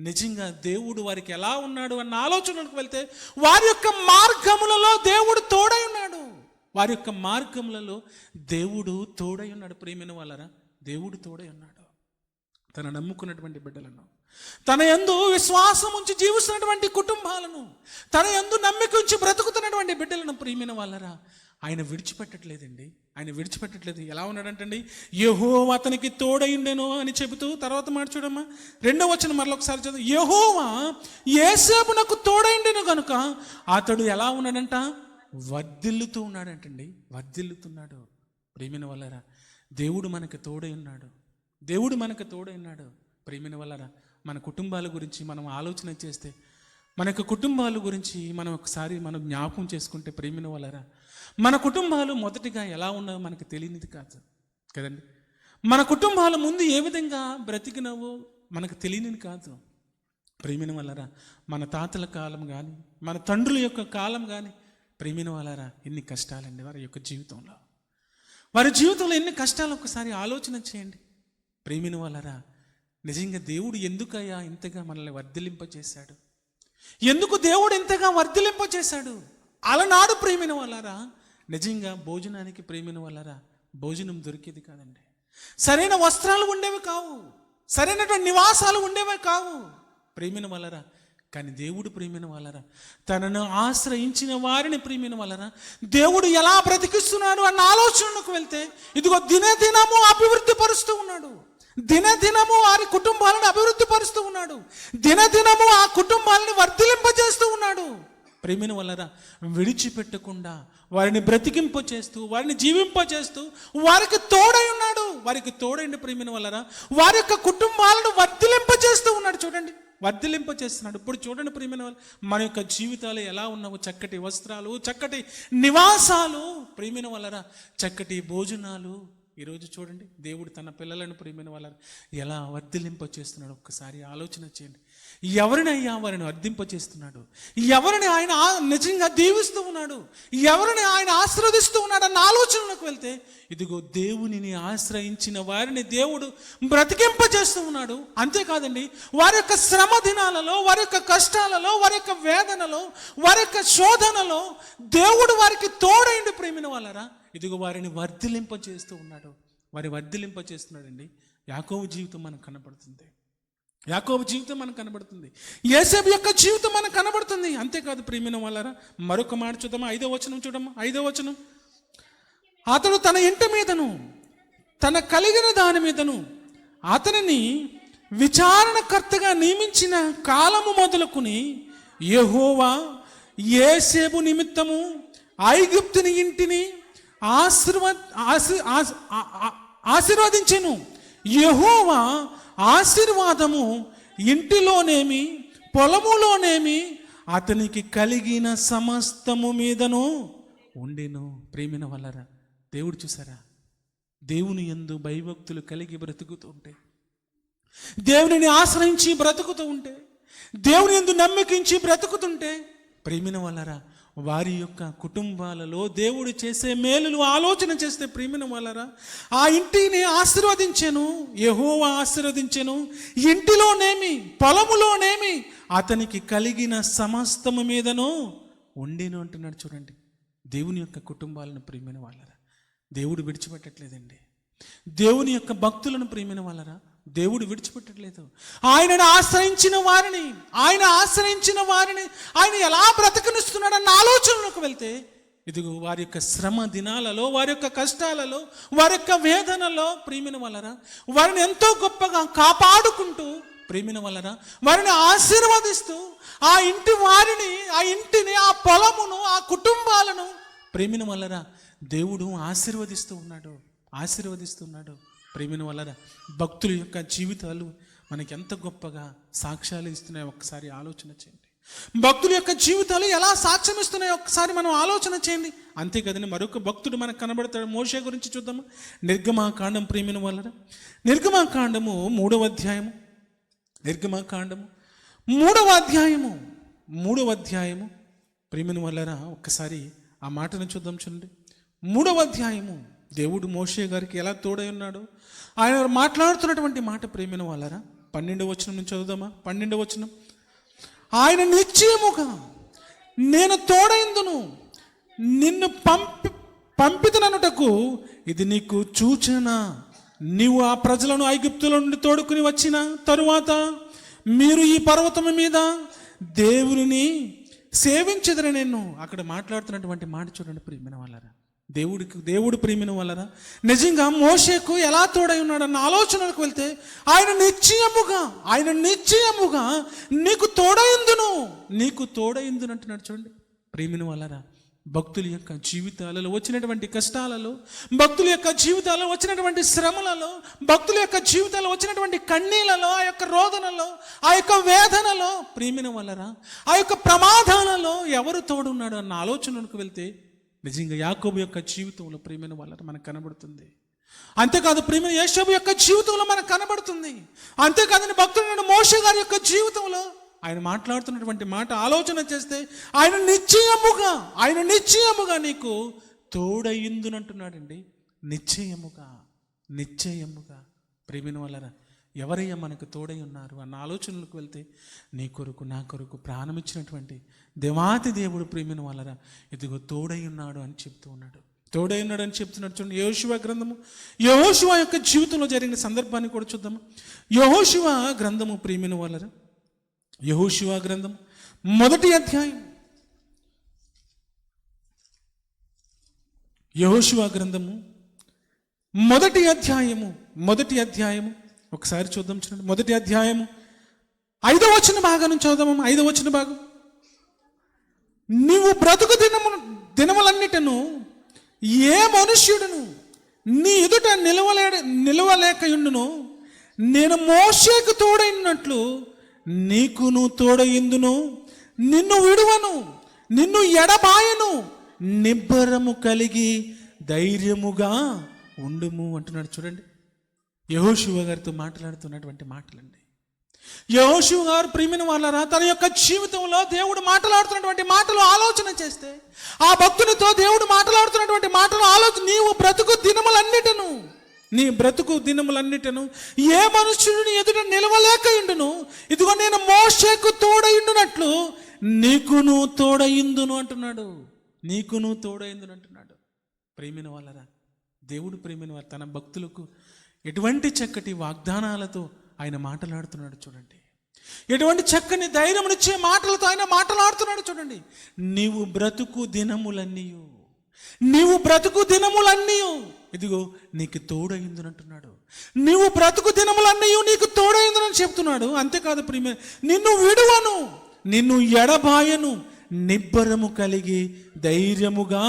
నిజంగా దేవుడు వారికి ఎలా ఉన్నాడు అన్న ఆలోచనలకు వెళ్తే, వారి యొక్క మార్గములలో దేవుడు తోడై ఉన్నాడు. దేవుడు తోడై ఉన్నాడు. ప్రేమిన వాళ్ళరా, దేవుడు తోడై ఉన్నాడు. తన నమ్ముకున్నటువంటి బిడ్డలను, తన యందు విశ్వాసం ఉంచి జీవిస్తున్నటువంటి కుటుంబాలను, తన యందు నమ్మిక ఉంచి బ్రతుకుతున్నటువంటి బిడ్డలను ప్రియమైన వాళ్ళరా ఆయన విడిచిపెట్టట్లేదండి. ఎలా ఉన్నాడంటండి? యెహోవా అతనికి తోడైండెను అని చెబుతూ తర్వాత మాట చూడమ్మా, 2వ వచనం మరొకసారి చదువు. యెహోవా యోసేపునకు తోడైండెను కనుక అతడు ఎలా ఉన్నాడంట? వర్ధిల్లుతూ ఉన్నాడంటండి. వర్ధిల్లుతున్నాడు. ప్రియమైన వాళ్ళరా దేవుడు మనకు తోడై ఉన్నాడు. ప్రియమైన వాళ్ళరా మన కుటుంబాల గురించి మనం ఆలోచన చేస్తే, మన యొక్క కుటుంబాల గురించి మనం ఒకసారి మనం జ్ఞాపకం చేసుకుంటే, ప్రియమైన వాళ్ళరా మన కుటుంబాలు మొదటిగా ఎలా ఉన్నాయో మనకు తెలియనిది కాదు కదండి. మన కుటుంబాల ముందు ఏ విధంగా బ్రతికినవో మనకు తెలియనిది కాదు. ప్రియమైన వాళ్ళరా మన తాతల కాలం కానీ, మన తండ్రుల యొక్క కాలం కానీ, ప్రియమైన వాళ్ళరా ఎన్ని కష్టాలండి వారి యొక్క జీవితంలో. వారి జీవితంలో ఎన్ని కష్టాలు ఒకసారి ఆలోచన చేయండి. ప్రియమైన వాళ్ళరా నిజంగా దేవుడు ఎందుకయ్యా ఇంతగా మనల్ని వర్ధిలింపచేశాడు? ఎందుకు దేవుడు ఇంతగా వర్ధిలింపచేశాడు? అలనాడు ప్రియమైన వాళ్ళరా నిజంగా భోజనానికి ప్రియమైన వాళ్ళరా భోజనం దొరికేది కాదండి. సరైన వస్త్రాలు ఉండేవి కావు, సరైనటువంటి నివాసాలు ఉండేవి కావు ప్రియమైన వాళ్ళరా. కానీ దేవుడు ప్రియమైన వాళ్ళరా తనను ఆశ్రయించిన వారిని ప్రియమైన వాళ్ళరా దేవుడు ఎలా బ్రతికిస్తున్నాడు అన్న ఆలోచనకు వెళ్తే, ఇదిగో దినదినము అభివృద్ధి పరుస్తూ ఉన్నాడు. దినదినము వారి కుటుంబాలను అభివృద్ధి పరుస్తూ ఉన్నాడు. దినదినము ఆ కుటుంబాలను వర్ధిలింపజేస్తూ ఉన్నాడు. ప్రేమిన వలన విడిచిపెట్టకుండా వారిని బ్రతికింపచేస్తూ వారిని జీవింపచేస్తూ వారికి తోడై ఉన్నాడు. వారికి తోడైన ప్రేమిన వలన వారి యొక్క కుటుంబాలను వర్ధిలింపచేస్తూ ఉన్నాడు. చూడండి, వర్ధిలింపచేస్తున్నాడు. ఇప్పుడు చూడండి ప్రియమైన వాళ్ళు, మన యొక్క జీవితాలు ఎలా ఉన్నావు? చక్కటి వస్త్రాలు, చక్కటి నివాసాలు, ప్రియమైన వాళ్ళరా చక్కటి భోజనాలు. ఈరోజు చూడండి దేవుడు తన పిల్లలను ప్రియమైన వాళ్ళ ఎలా వర్ధిలింపచేస్తున్నాడు. ఒక్కసారి ఆలోచన చేయండి. ఎవరిని అయ్యా వారిని వర్ధింపచేస్తున్నాడు? ఎవరిని ఆయన నిజంగా దీవిస్తూ ఉన్నాడు? ఎవరిని ఆయన ఆశీర్వదిస్తూ ఉన్నాడు అన్న ఆలోచనలోకి వెళ్తే, ఇదిగో దేవునిని ఆశ్రయించిన వారిని దేవుడు బ్రతికింపచేస్తూ ఉన్నాడు. అంతేకాదండి, వారి యొక్క శ్రమ దినాలలో, వారి యొక్క కష్టాలలో, వారి యొక్క వేదనలో, వారి యొక్క శోధనలో దేవుడు వారికి తోడైండి ప్రేమిన వాళ్ళరా. ఇదిగో వారిని వర్ధిలింపచేస్తూ ఉన్నాడు. వారి వర్ధిలింపచేస్తున్నాడండి. యాకోబు జీవితం మనకు కనబడుతుంది. యాకోబు జీవితం మనకు కనబడుతుంది. యోసేపు యొక్క జీవితం మనకు కనబడుతుంది. అంతేకాదు ప్రియమైన వాళ్ళరా, మరొక మాట చూద్దామా? 5వ వచనం చూడమ్మా. 5వ వచనం, అతడు తన ఇంటి మీదను తన కలిగిన దాని మీదను అతనిని విచారణకర్తగా నియమించిన కాలము మొదలుకుని యెహోవా యోసేపు నిమిత్తము ఐగుప్తుని ఇంటిని ఆశీర్వదించెను. యెహోవా ఆశీర్వాదము ఇంటిలోనేమి పొలములోనేమి అతనికి కలిగిన సమస్తము మీదను ఉండెను. ప్రేమిన వల్లరా, దేవుడు చూసారా, దేవుని యందు భయభక్తులు కలిగి బ్రతుకుతూ ఉంటే, దేవునిని ఆశ్రయించి బ్రతుకుతూ ఉంటే, దేవుని యందు నమ్మకించి బ్రతుకుతుంటే, ప్రేమిన వల్లరా వారి యొక్క కుటుంబాలలో దేవుడు చేసే మేలులు ఆలోచన చేస్తే, ప్రేమిన వాళ్ళరా ఆ ఇంటిని ఆశీర్వదించెను. యెహోవా ఆశీర్వదించెను. ఇంటిలోనేమి పొలములోనేమి అతనికి కలిగిన సమస్తము మీదను ఉండెను అంటున్నాడు. చూడండి, దేవుని యొక్క కుటుంబాలను ప్రేమిన వాళ్ళరా దేవుడు విడిచిపెట్టట్లేదండి. దేవుని యొక్క భక్తులను ప్రేమిన వాళ్ళరా దేవుడు విడిచిపెట్టట్లేదు. ఆయనను ఆశ్రయించిన వారిని ఆయన ఎలా బ్రతకనిస్తున్నాడన్న ఆలోచనలోకి వెళ్తే, ఇదిగో వారి యొక్క శ్రమ దినాలలో, వారి యొక్క కష్టాలలో, వారి యొక్క వేదనలో ప్రేమిన వాళ్ళరా వారిని ఎంతో గొప్పగా కాపాడుకుంటూ, ప్రేమిన వాళ్ళరా వారిని ఆశీర్వదిస్తూ, ఆ ఇంటిని, ఆ పొలమును, ఆ కుటుంబాలను ప్రేమిన వాళ్ళరా దేవుడు ఆశీర్వదిస్తున్నాడు. ప్రేమిన వలన భక్తుల యొక్క జీవితాలు మనకి ఎంత గొప్పగా సాక్ష్యాలు ఇస్తున్నాయో ఒక్కసారి ఆలోచన చేయండి. భక్తుల యొక్క జీవితాలు ఎలా సాక్ష్యం ఇస్తున్నాయో ఒక్కసారి మనం ఆలోచన చేయండి. అంతే కదండి, మరొక భక్తుడు మనకు కనబడతాడు. మోషే గురించి చూద్దాము. నిర్గమాకాండం ప్రేమిన వలన నిర్గమాకాండము 3వ అధ్యాయము. నిర్గమాకాండము 3వ అధ్యాయము ప్రేమిన వలన ఒక్కసారి ఆ మాటను చూద్దాం. చూడండి, 3వ అధ్యాయము దేవుడు మోషే గారికి ఎలా తోడై ఉన్నాడు ఆయన మాట్లాడుతున్నటువంటి మాట ప్రేమిన వాళ్ళరా 12వ వచనం నుంచి చదువుదామా. 12వ వచనం, ఆయన నిశ్చయముగా నేను తోడైందును నిన్ను పంపితననుటకు ఇది నీకు సూచన. నీవు ఆ ప్రజలను ఐగుప్తుల నుండి తోడుకుని వచ్చిన తరువాత మీరు ఈ పర్వతము మీద దేవుని సేవించదని నేను. అక్కడ మాట్లాడుతున్నటువంటి మాట చూడండి ప్రియమైన వాళ్ళరా, దేవుడు ప్రియమైన వాళ్ళరా నిజంగా మోషేకు ఎలా తోడై ఉన్నాడు అన్న ఆలోచనలకు వెళ్తే, ఆయన నిశ్చయముగా నీకు తోడైందును అంటున్నాడు. చూడండి ప్రియమైన వాళ్ళరా, భక్తుల యొక్క జీవితాలలో వచ్చినటువంటి కష్టాలలో, భక్తుల యొక్క జీవితాల్లో వచ్చినటువంటి శ్రమలలో, భక్తుల యొక్క జీవితాల్లో వచ్చినటువంటి కన్నీళ్లలో, ఆ యొక్క రోదనలో, ఆ యొక్క వేదనలో, ప్రియమైన వాళ్ళరా ఆ యొక్క ప్రమాదాలలో ఎవరు తోడున్నాడు అన్న ఆలోచనలకు వెళ్తే, నిజంగా యాకోబు యొక్క జీవితంలో ప్రియమైన వాళ్ళ మనకు కనబడుతుంది. అంతేకాదు ప్రియమైన యోసేపు యొక్క జీవితంలో మనకు కనబడుతుంది. అంతేకాదని భక్తుడైన మోషే గారి యొక్క జీవితంలో ఆయన మాట్లాడుతున్నటువంటి మాట ఆలోచన చేస్తే, ఆయన నిశ్చయముగా నీకు తోడయిందునంటున్నాడండి. నిశ్చయముగా ప్రియమైన వాళ్ళరా ఎవరయ్యా మనకు తోడై ఉన్నారు అన్న ఆలోచనలకు వెళ్తే, నీ కొరకు నా కొరకు ప్రాణం ఇచ్చినటువంటి దేవాతి దేవుడు ప్రియమైన వాళ్ళరా ఇదిగో తోడై ఉన్నాడు అని చెప్తున్నాడు. చూడండి యెహోషువ గ్రంథము, యెహోషువ యొక్క జీవితంలో జరిగిన సందర్భాన్ని కూడా చూద్దాము. యెహోషువ గ్రంథము ప్రియమైన వాళ్ళరా, యెహోషువ గ్రంథం 1వ అధ్యాయం. యెహోషువ గ్రంథము 1వ అధ్యాయము ఒకసారి చూద్దాం. చూడండి 1వ అధ్యాయము 5వ వచన భాగం నుంచి చదువుదాము. 5వ వచన భాగం, నీవు బ్రతుకు దినములన్నిటను ఏ మనుష్యుడును నీ ఎదుట నిలవలేకయుండును. నేను మోషేకు తోడైనట్లు నీకును తోడయిందును. నిన్ను విడువను, నిన్ను ఎడబాయను. నిబ్బరము కలిగి ధైర్యముగా ఉండుము అంటున్నాడు. చూడండి, యెహోషువ గారితో మాట్లాడుతున్నటువంటి మాటలండి. యెహోషువ గారు ప్రియమైన వాళ్ళరా తన యొక్క జీవితంలో దేవుడు మాట్లాడుతున్నటువంటి మాటలు ఆలోచన చేస్తే, ఆ భక్తునితో దేవుడు మాట్లాడుతున్నటువంటి మాటలు ఆలోచన, నీ బ్రతుకు దినములన్నిటను ఏ మనుష్యుడిని ఎదుట నిలవలేకయుండును. ఇదిగో నేను మోషేకు తోడయుండునట్లు నీకును తోడయిందును అంటున్నాడు. నీకును తోడయిందును అంటున్నాడు. ప్రియమైన వాళ్ళరా, దేవుడు ప్రియమైన వారు తన భక్తులకు ఎటువంటి చక్కటి వాగ్దానాలతో ఆయన మాట్లాడుతున్నాడు చూడండి. ఎటువంటి చక్కని ధైర్యమునిచ్చే మాటలతో ఆయన మాట్లాడుతున్నాడు చూడండి. నీవు బ్రతుకు దినములన్నీ ఇదిగో నీకు తోడయిందునంటున్నాడు. నీవు బ్రతుకు దినములన్నీ నీకు తోడయిందునని చెప్తున్నాడు. అంతేకాదు ప్రియమైన, నిన్ను విడువను, నిన్ను ఎడబాయను. నిబ్బరము కలిగి ధైర్యముగా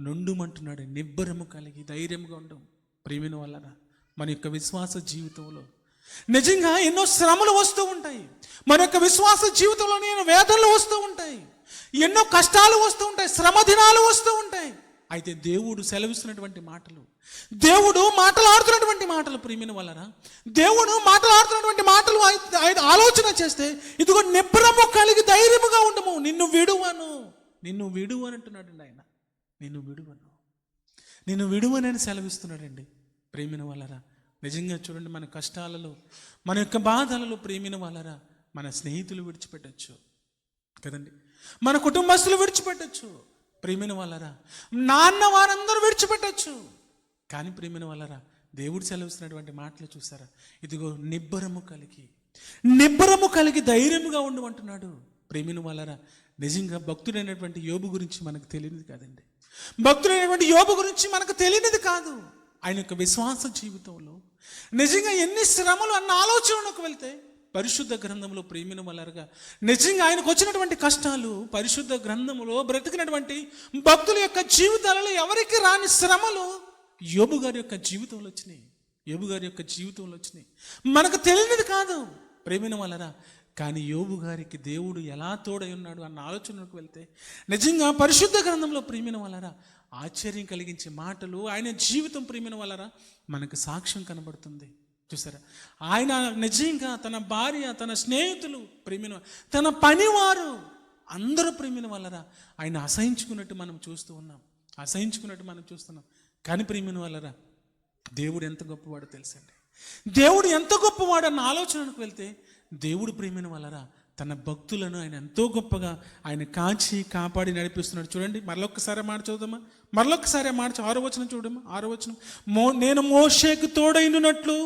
నుండుమంటున్నాడు. నిబ్బరము కలిగి ధైర్యముగా ఉండు. ప్రియమైన వాళ్ళరా, మన యొక్క విశ్వాస జీవితంలో నిజంగా ఎన్నో శ్రమలు వస్తూ ఉంటాయి. మన యొక్క విశ్వాస జీవితంలో వేదనలు వస్తూ ఉంటాయి, ఎన్నో కష్టాలు వస్తూ ఉంటాయి, శ్రమ దినాలు వస్తూ ఉంటాయి. అయితే దేవుడు సెలవిస్తున్నటువంటి మాటలు, దేవుడు మాట్లాడుతున్నటువంటి మాటలు ప్రియమైన వాళ్ళరా, దేవుడు మాట్లాడుతున్నటువంటి మాటలు ఆలోచన చేస్తే ఇదిగో నిబ్బరము కలిగి ధైర్యముగా ఉండము. నిన్ను విడువను అంటున్నాడు ఆయన. నిన్ను విడువనని సెలవిస్తున్నాడండి. ప్రియమైన వాళ్ళరా, నిజంగా చూడండి, మన కష్టాలలో, మన యొక్క బాధలలో ప్రియమైన వాళ్ళరా, మన స్నేహితులు విడిచిపెట్టచ్చు కదండి, మన కుటుంబస్తులు విడిచిపెట్టచ్చు. ప్రియమైన వాళ్ళరా, నాన్న వారందరూ విడిచిపెట్టచ్చు. కానీ ప్రియమైన వాళ్ళరా, దేవుడు సెలవుస్తున్నటువంటి మాటలు చూసారా, ఇదిగో నిబ్బరము కలిగి ధైర్యముగా ఉండమంటున్నాడు. ప్రియమైన వాళ్ళరా, నిజంగా భక్తుడైనటువంటి యోబు గురించి మనకు తెలియనిది కాదండి. భక్తుడైనటువంటి యోబు గురించి మనకు తెలియనిది కాదు. ఆయన యొక్క విశ్వాస జీవితంలో నిజంగా ఎన్ని శ్రమలు అన్న ఆలోచనకు వెళ్తే పరిశుద్ధ గ్రంథంలో ప్రియమైన వాళ్ళగా నిజంగా ఆయనకు వచ్చినటువంటి కష్టాలు పరిశుద్ధ గ్రంథంలో బ్రతికినటువంటి భక్తుల యొక్క జీవితాలలో ఎవరికి రాని శ్రమలు యోబు గారి యొక్క జీవితంలో వచ్చినాయి. మనకు తెలియనిది కాదు ప్రియమైన వాళ్ళరా. కానీ యోబు గారికి దేవుడు ఎలా తోడై ఉన్నాడు అన్న ఆలోచనకు వెళ్తే నిజంగా పరిశుద్ధ గ్రంథంలో ప్రియమైన వాళ్ళరా ఆశ్చర్యం కలిగించే మాటలు, ఆయన జీవితం ప్రియమైన వాళ్ళరా మనకు సాక్ష్యం కనబడుతుంది. చూసారా, ఆయన నిజంగా తన భార్య, తన స్నేహితులు, ప్రియమైన తన పనివారు అందరూ ప్రియమైన వాళ్ళరా ఆయన అసహించుకున్నట్టు మనం చూస్తున్నాం. కానీ ప్రియమైన వాళ్ళరా, దేవుడు ఎంత గొప్పవాడో తెలుసండి. దేవుడు ఎంత గొప్పవాడు అన్న ఆలోచనకు వెళ్తే దేవుడు ప్రియమైన వాళ్ళరా తన భక్తులను ఆయన ఎంతో గొప్పగా ఆయన కాపాడి నడిపిస్తున్నాడు. చూడండి, మరొకసారి మాట చదువుదామా, 6వ వచనం చూడమ్మా. 6వ వచనం, నేను మోషేకు తోడైండునట్లు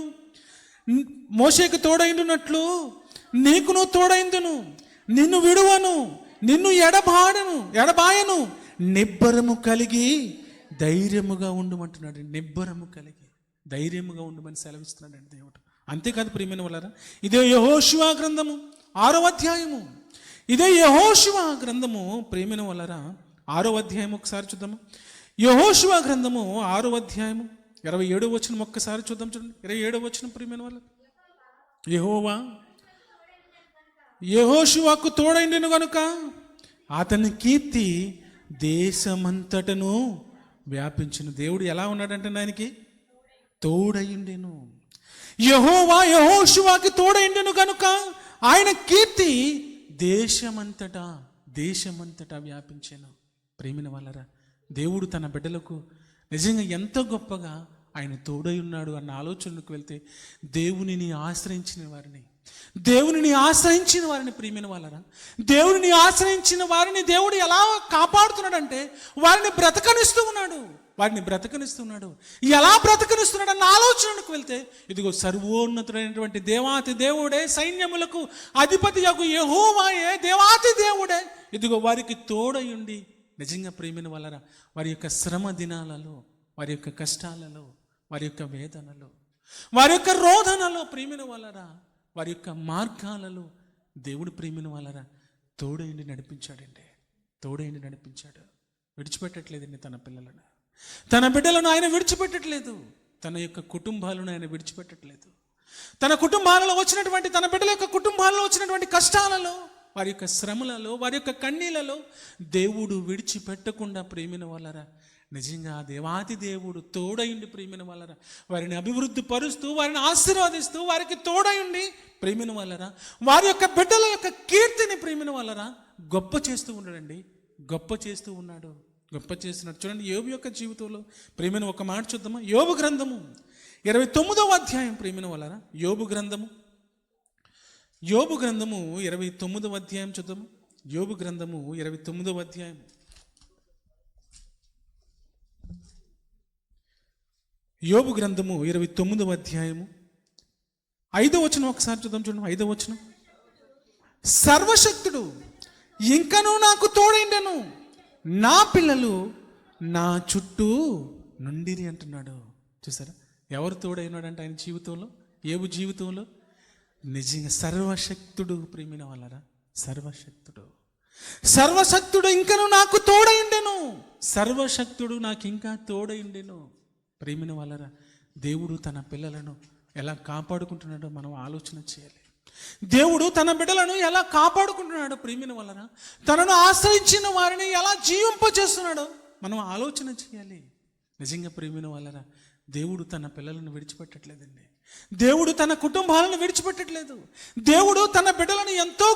నీకును తోడైందును. నిన్ను విడువను, నిన్ను ఎడబాయను. నిబ్బరము కలిగి ధైర్యముగా ఉండమంటున్నాడు. నిబ్బరము కలిగి ధైర్యముగా ఉండమని సెలవిస్తున్నాడు దేవుడు. అంతేకాదు ప్రియమైన వాళ్ళరా, ఇదే యెహోషువ గ్రంథము 6వ అధ్యాయము. ఇదే యెహోషువ గ్రంథము ప్రియమైన వాళ్ళరా 6వ అధ్యాయం ఒకసారి చూద్దాము. యెహోషువ గ్రంథము 6వ అధ్యాయము 27వ వచనం ఒక్కసారి చూద్దాం. చూడండి, 27వ వచనం. ప్రియమైన వాళ్ళ, యెహోషువకు తోడైండెను గనుక అతని కీర్తి దేశమంతటను వ్యాపించును. దేవుడు ఎలా ఉన్నాడంటే ఆయనకి తోడైండెను. యెహోషువకి తోడైండెను గనుక ఆయన కీర్తి దేశమంతటా వ్యాపించాను. ప్రేమిన వాళ్ళరా, దేవుడు తన బిడ్డలకు నిజంగా ఎంత గొప్పగా ఆయన తోడై ఉన్నాడు అన్న ఆలోచనకు వెళ్తే దేవునిని ఆశ్రయించిన వారిని ప్రియమైన వాళ్ళరా, దేవునిని ఆశ్రయించిన వారిని దేవుడు ఎలా కాపాడుతున్నాడంటే వారిని బ్రతకనిస్తూ ఉన్నాడు. ఎలా బ్రతకనిస్తున్నాడు అన్న ఆలోచనకు వెళ్తే ఇదిగో సర్వోన్నతుడైనటువంటి దేవాతి దేవుడే, సైన్యములకు అధిపతి యగు యెహోవాయే, దేవాతి దేవుడే ఇదిగో వారికి తోడయుండి నిజంగా ప్రియమైన వాళ్ళరా వారి యొక్క శ్రమ దినాలలో, వారి యొక్క కష్టాలలో, వారి యొక్క వేదనలో, వారి యొక్క రోదనలో ప్రియమైన వాళ్ళరా, వారి యొక్క మార్గాలలో దేవుడు ప్రియమైన వాళ్ళరా తోడయుండి నడిపించాడండి. తోడైండి నడిపించాడు. విడిచిపెట్టట్లేదండి తన పిల్లలను, తన బిడ్డలను ఆయన విడిచిపెట్టట్లేదు. తన యొక్క కుటుంబాలను ఆయన విడిచిపెట్టట్లేదు. తన కుటుంబాలలో వచ్చినటువంటి, తన బిడ్డల యొక్క కుటుంబాలలో వచ్చినటువంటి కష్టాలలో, వారి యొక్క శ్రమలలో, వారి యొక్క కన్నీళ్లలో దేవుడు విడిచిపెట్టకుండా ప్రేమిన వాళ్ళరా, నిజంగా దేవాది దేవుడు తోడయుండి ప్రేమిన వాళ్ళరా, వారిని అభివృద్ధి పరుస్తూ, వారిని ఆశీర్వదిస్తూ, వారికి తోడయుండి ప్రేమిన వాళ్ళరా, వారి యొక్క బిడ్డల యొక్క కీర్తిని ప్రేమిన వాళ్ళరా గొప్ప చేస్తూ ఉన్నాడండి. గొప్ప చేస్తూ ఉన్నాడు, గొప్ప చేస్తున్నాడు. చూడండి యోబు యొక్క జీవితంలో ప్రేమిన ఒక మాట చూద్దామా? యోబు గ్రంథము 29వ అధ్యాయం ప్రేమిన వాళ్ళరా, యోబు గ్రంథము 29వ అధ్యాయం చూద్దాము. యోబు గ్రంథము 29వ అధ్యాయం. యోబు గ్రంథము 29వ అధ్యాయము 5వ వచనం ఒకసారి చూద్దాం. చూడండి 5వ వచనం. సర్వశక్తుడు ఇంకనూ నాకు తోడైండెను, నా పిల్లలు నా చుట్టూ నుండిరి అంటున్నాడు. చూసారా ఎవరు తోడైనాడంటే ఆయన జీవితంలో, యోబు జీవితంలో? నిజంగా సర్వశక్తుడు ప్రేమిన వాళ్ళరా, సర్వశక్తుడు. సర్వశక్తుడు ఇంకను నాకు తోడైండెను, సర్వశక్తుడు నాకు ఇంకా తోడైండెను. ప్రేమిన వాళ్ళరా, దేవుడు తన పిల్లలను ఎలా కాపాడుకుంటున్నాడో మనం ఆలోచన చేయాలి. దేవుడు తన బిడ్డలను ఎలా కాపాడుకుంటున్నాడో ప్రేమిన వాళ్ళరా, తనను ఆశ్రయించిన వారిని ఎలా జీవింపజేస్తున్నాడో మనం ఆలోచన చేయాలి. నిజంగా ప్రేమిన వాళ్ళరా, దేవుడు తన పిల్లలను విడిచిపెట్టట్లేదండి. దేవుడు తన కుటుంబాలను విడిచిపెట్టట్లేదు. దేవుడు తన బిడ్డలను ఎంతో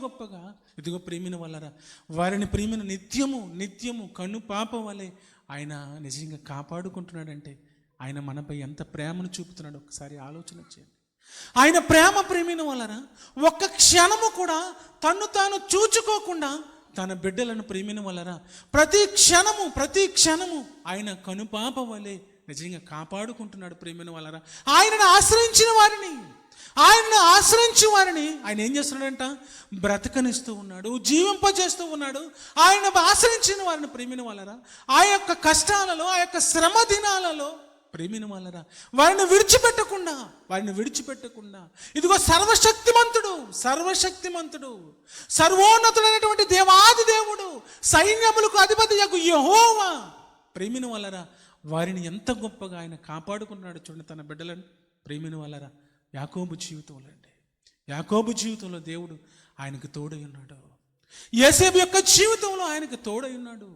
గొప్పగా ఇదిగో ప్రేమిన వాళ్ళరా, వారిని ప్రేమిన నిత్యము కన్ను పాప వలె ఆయన నిజంగా కాపాడుకుంటున్నాడంటే ఆయన మనపై ఎంత ప్రేమను చూపుతున్నాడు ఒకసారి ఆలోచన చేయండి. ఆయన ప్రేమిన వాళ్ళరా, ఒక్క క్షణము కూడా తన్ను తాను చూచుకోకుండా తన బిడ్డలను ప్రేమిన వాళ్ళరా ప్రతి క్షణము ఆయన కనుపాప వలె నిజంగా కాపాడుకుంటున్నాడు. ప్రేమిన వాళ్ళరా, ఆయనను ఆశ్రయించిన వారిని ఆయన ఏం చేస్తున్నాడంట? బ్రతకనిస్తూ ఉన్నాడు, జీవింపజేస్తూ ఉన్నాడు. ఆయన ఆశ్రయించిన వారిని ప్రేమిన వాళ్ళరా, ఆ యొక్క కష్టాలలో, ఆ యొక్క శ్రమ దినాలలో ప్రేమిన వాళ్ళరా వారిని విడిచిపెట్టకుండా ఇదిగో సర్వశక్తిమంతుడు సర్వోన్నతుడైనటువంటి దేవాది దేవుడు, సైన్యములకు అధిపతి యెహోవా ప్రేమిన వాళ్ళరా వారిని ఎంత గొప్పగా ఆయన కాపాడుకున్నాడు. చూడండి తన బిడ్డలను ప్రేమిన వాళ్ళరా. యాకోబు జీవితంలో దేవుడు ఆయనకు తోడై ఉన్నాడు. యోసేపు యొక్క జీవితంలో ఆయనకు తోడై ఉన్నాడు.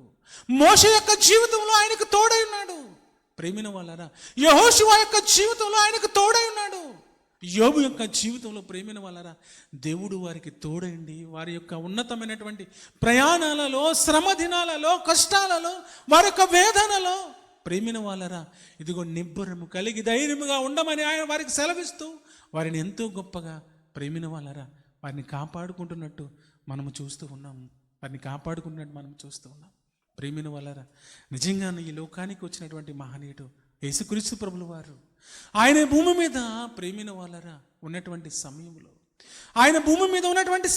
మోషే యొక్క జీవితంలో ఆయనకు తోడై ఉన్నాడు. ప్రేమిన వాళ్ళరా, యెహోషువ యొక్క జీవితంలో ఆయనకు తోడై ఉన్నాడు. యోబు యొక్క జీవితంలో ప్రేమిన వాళ్ళరా దేవుడు వారికి తోడైండి వారి యొక్క ఉన్నతమైనటువంటి ప్రయాణాలలో, శ్రమ దినాలలో, కష్టాలలో, వారి యొక్క వేదనలో ప్రేమిన వాళ్ళరా ఇదిగో నిబ్బరము కలిగి ధైర్యముగా ఉండమని ఆయన వారికి సెలవిస్తూ వారిని ఎంతో గొప్పగా ప్రేమిన వాళ్ళరా వారిని కాపాడుకుంటున్నట్టు మనము చూస్తూ ఉన్నాము. ప్రేమిన వాళ్ళరా, నిజంగా ఈ లోకానికి వచ్చినటువంటి మహనీయుడు యేసుక్రీస్తు ప్రభుల వారు ఆయన భూమి మీద ప్రేమిన వాళ్ళరా ఉన్నటువంటి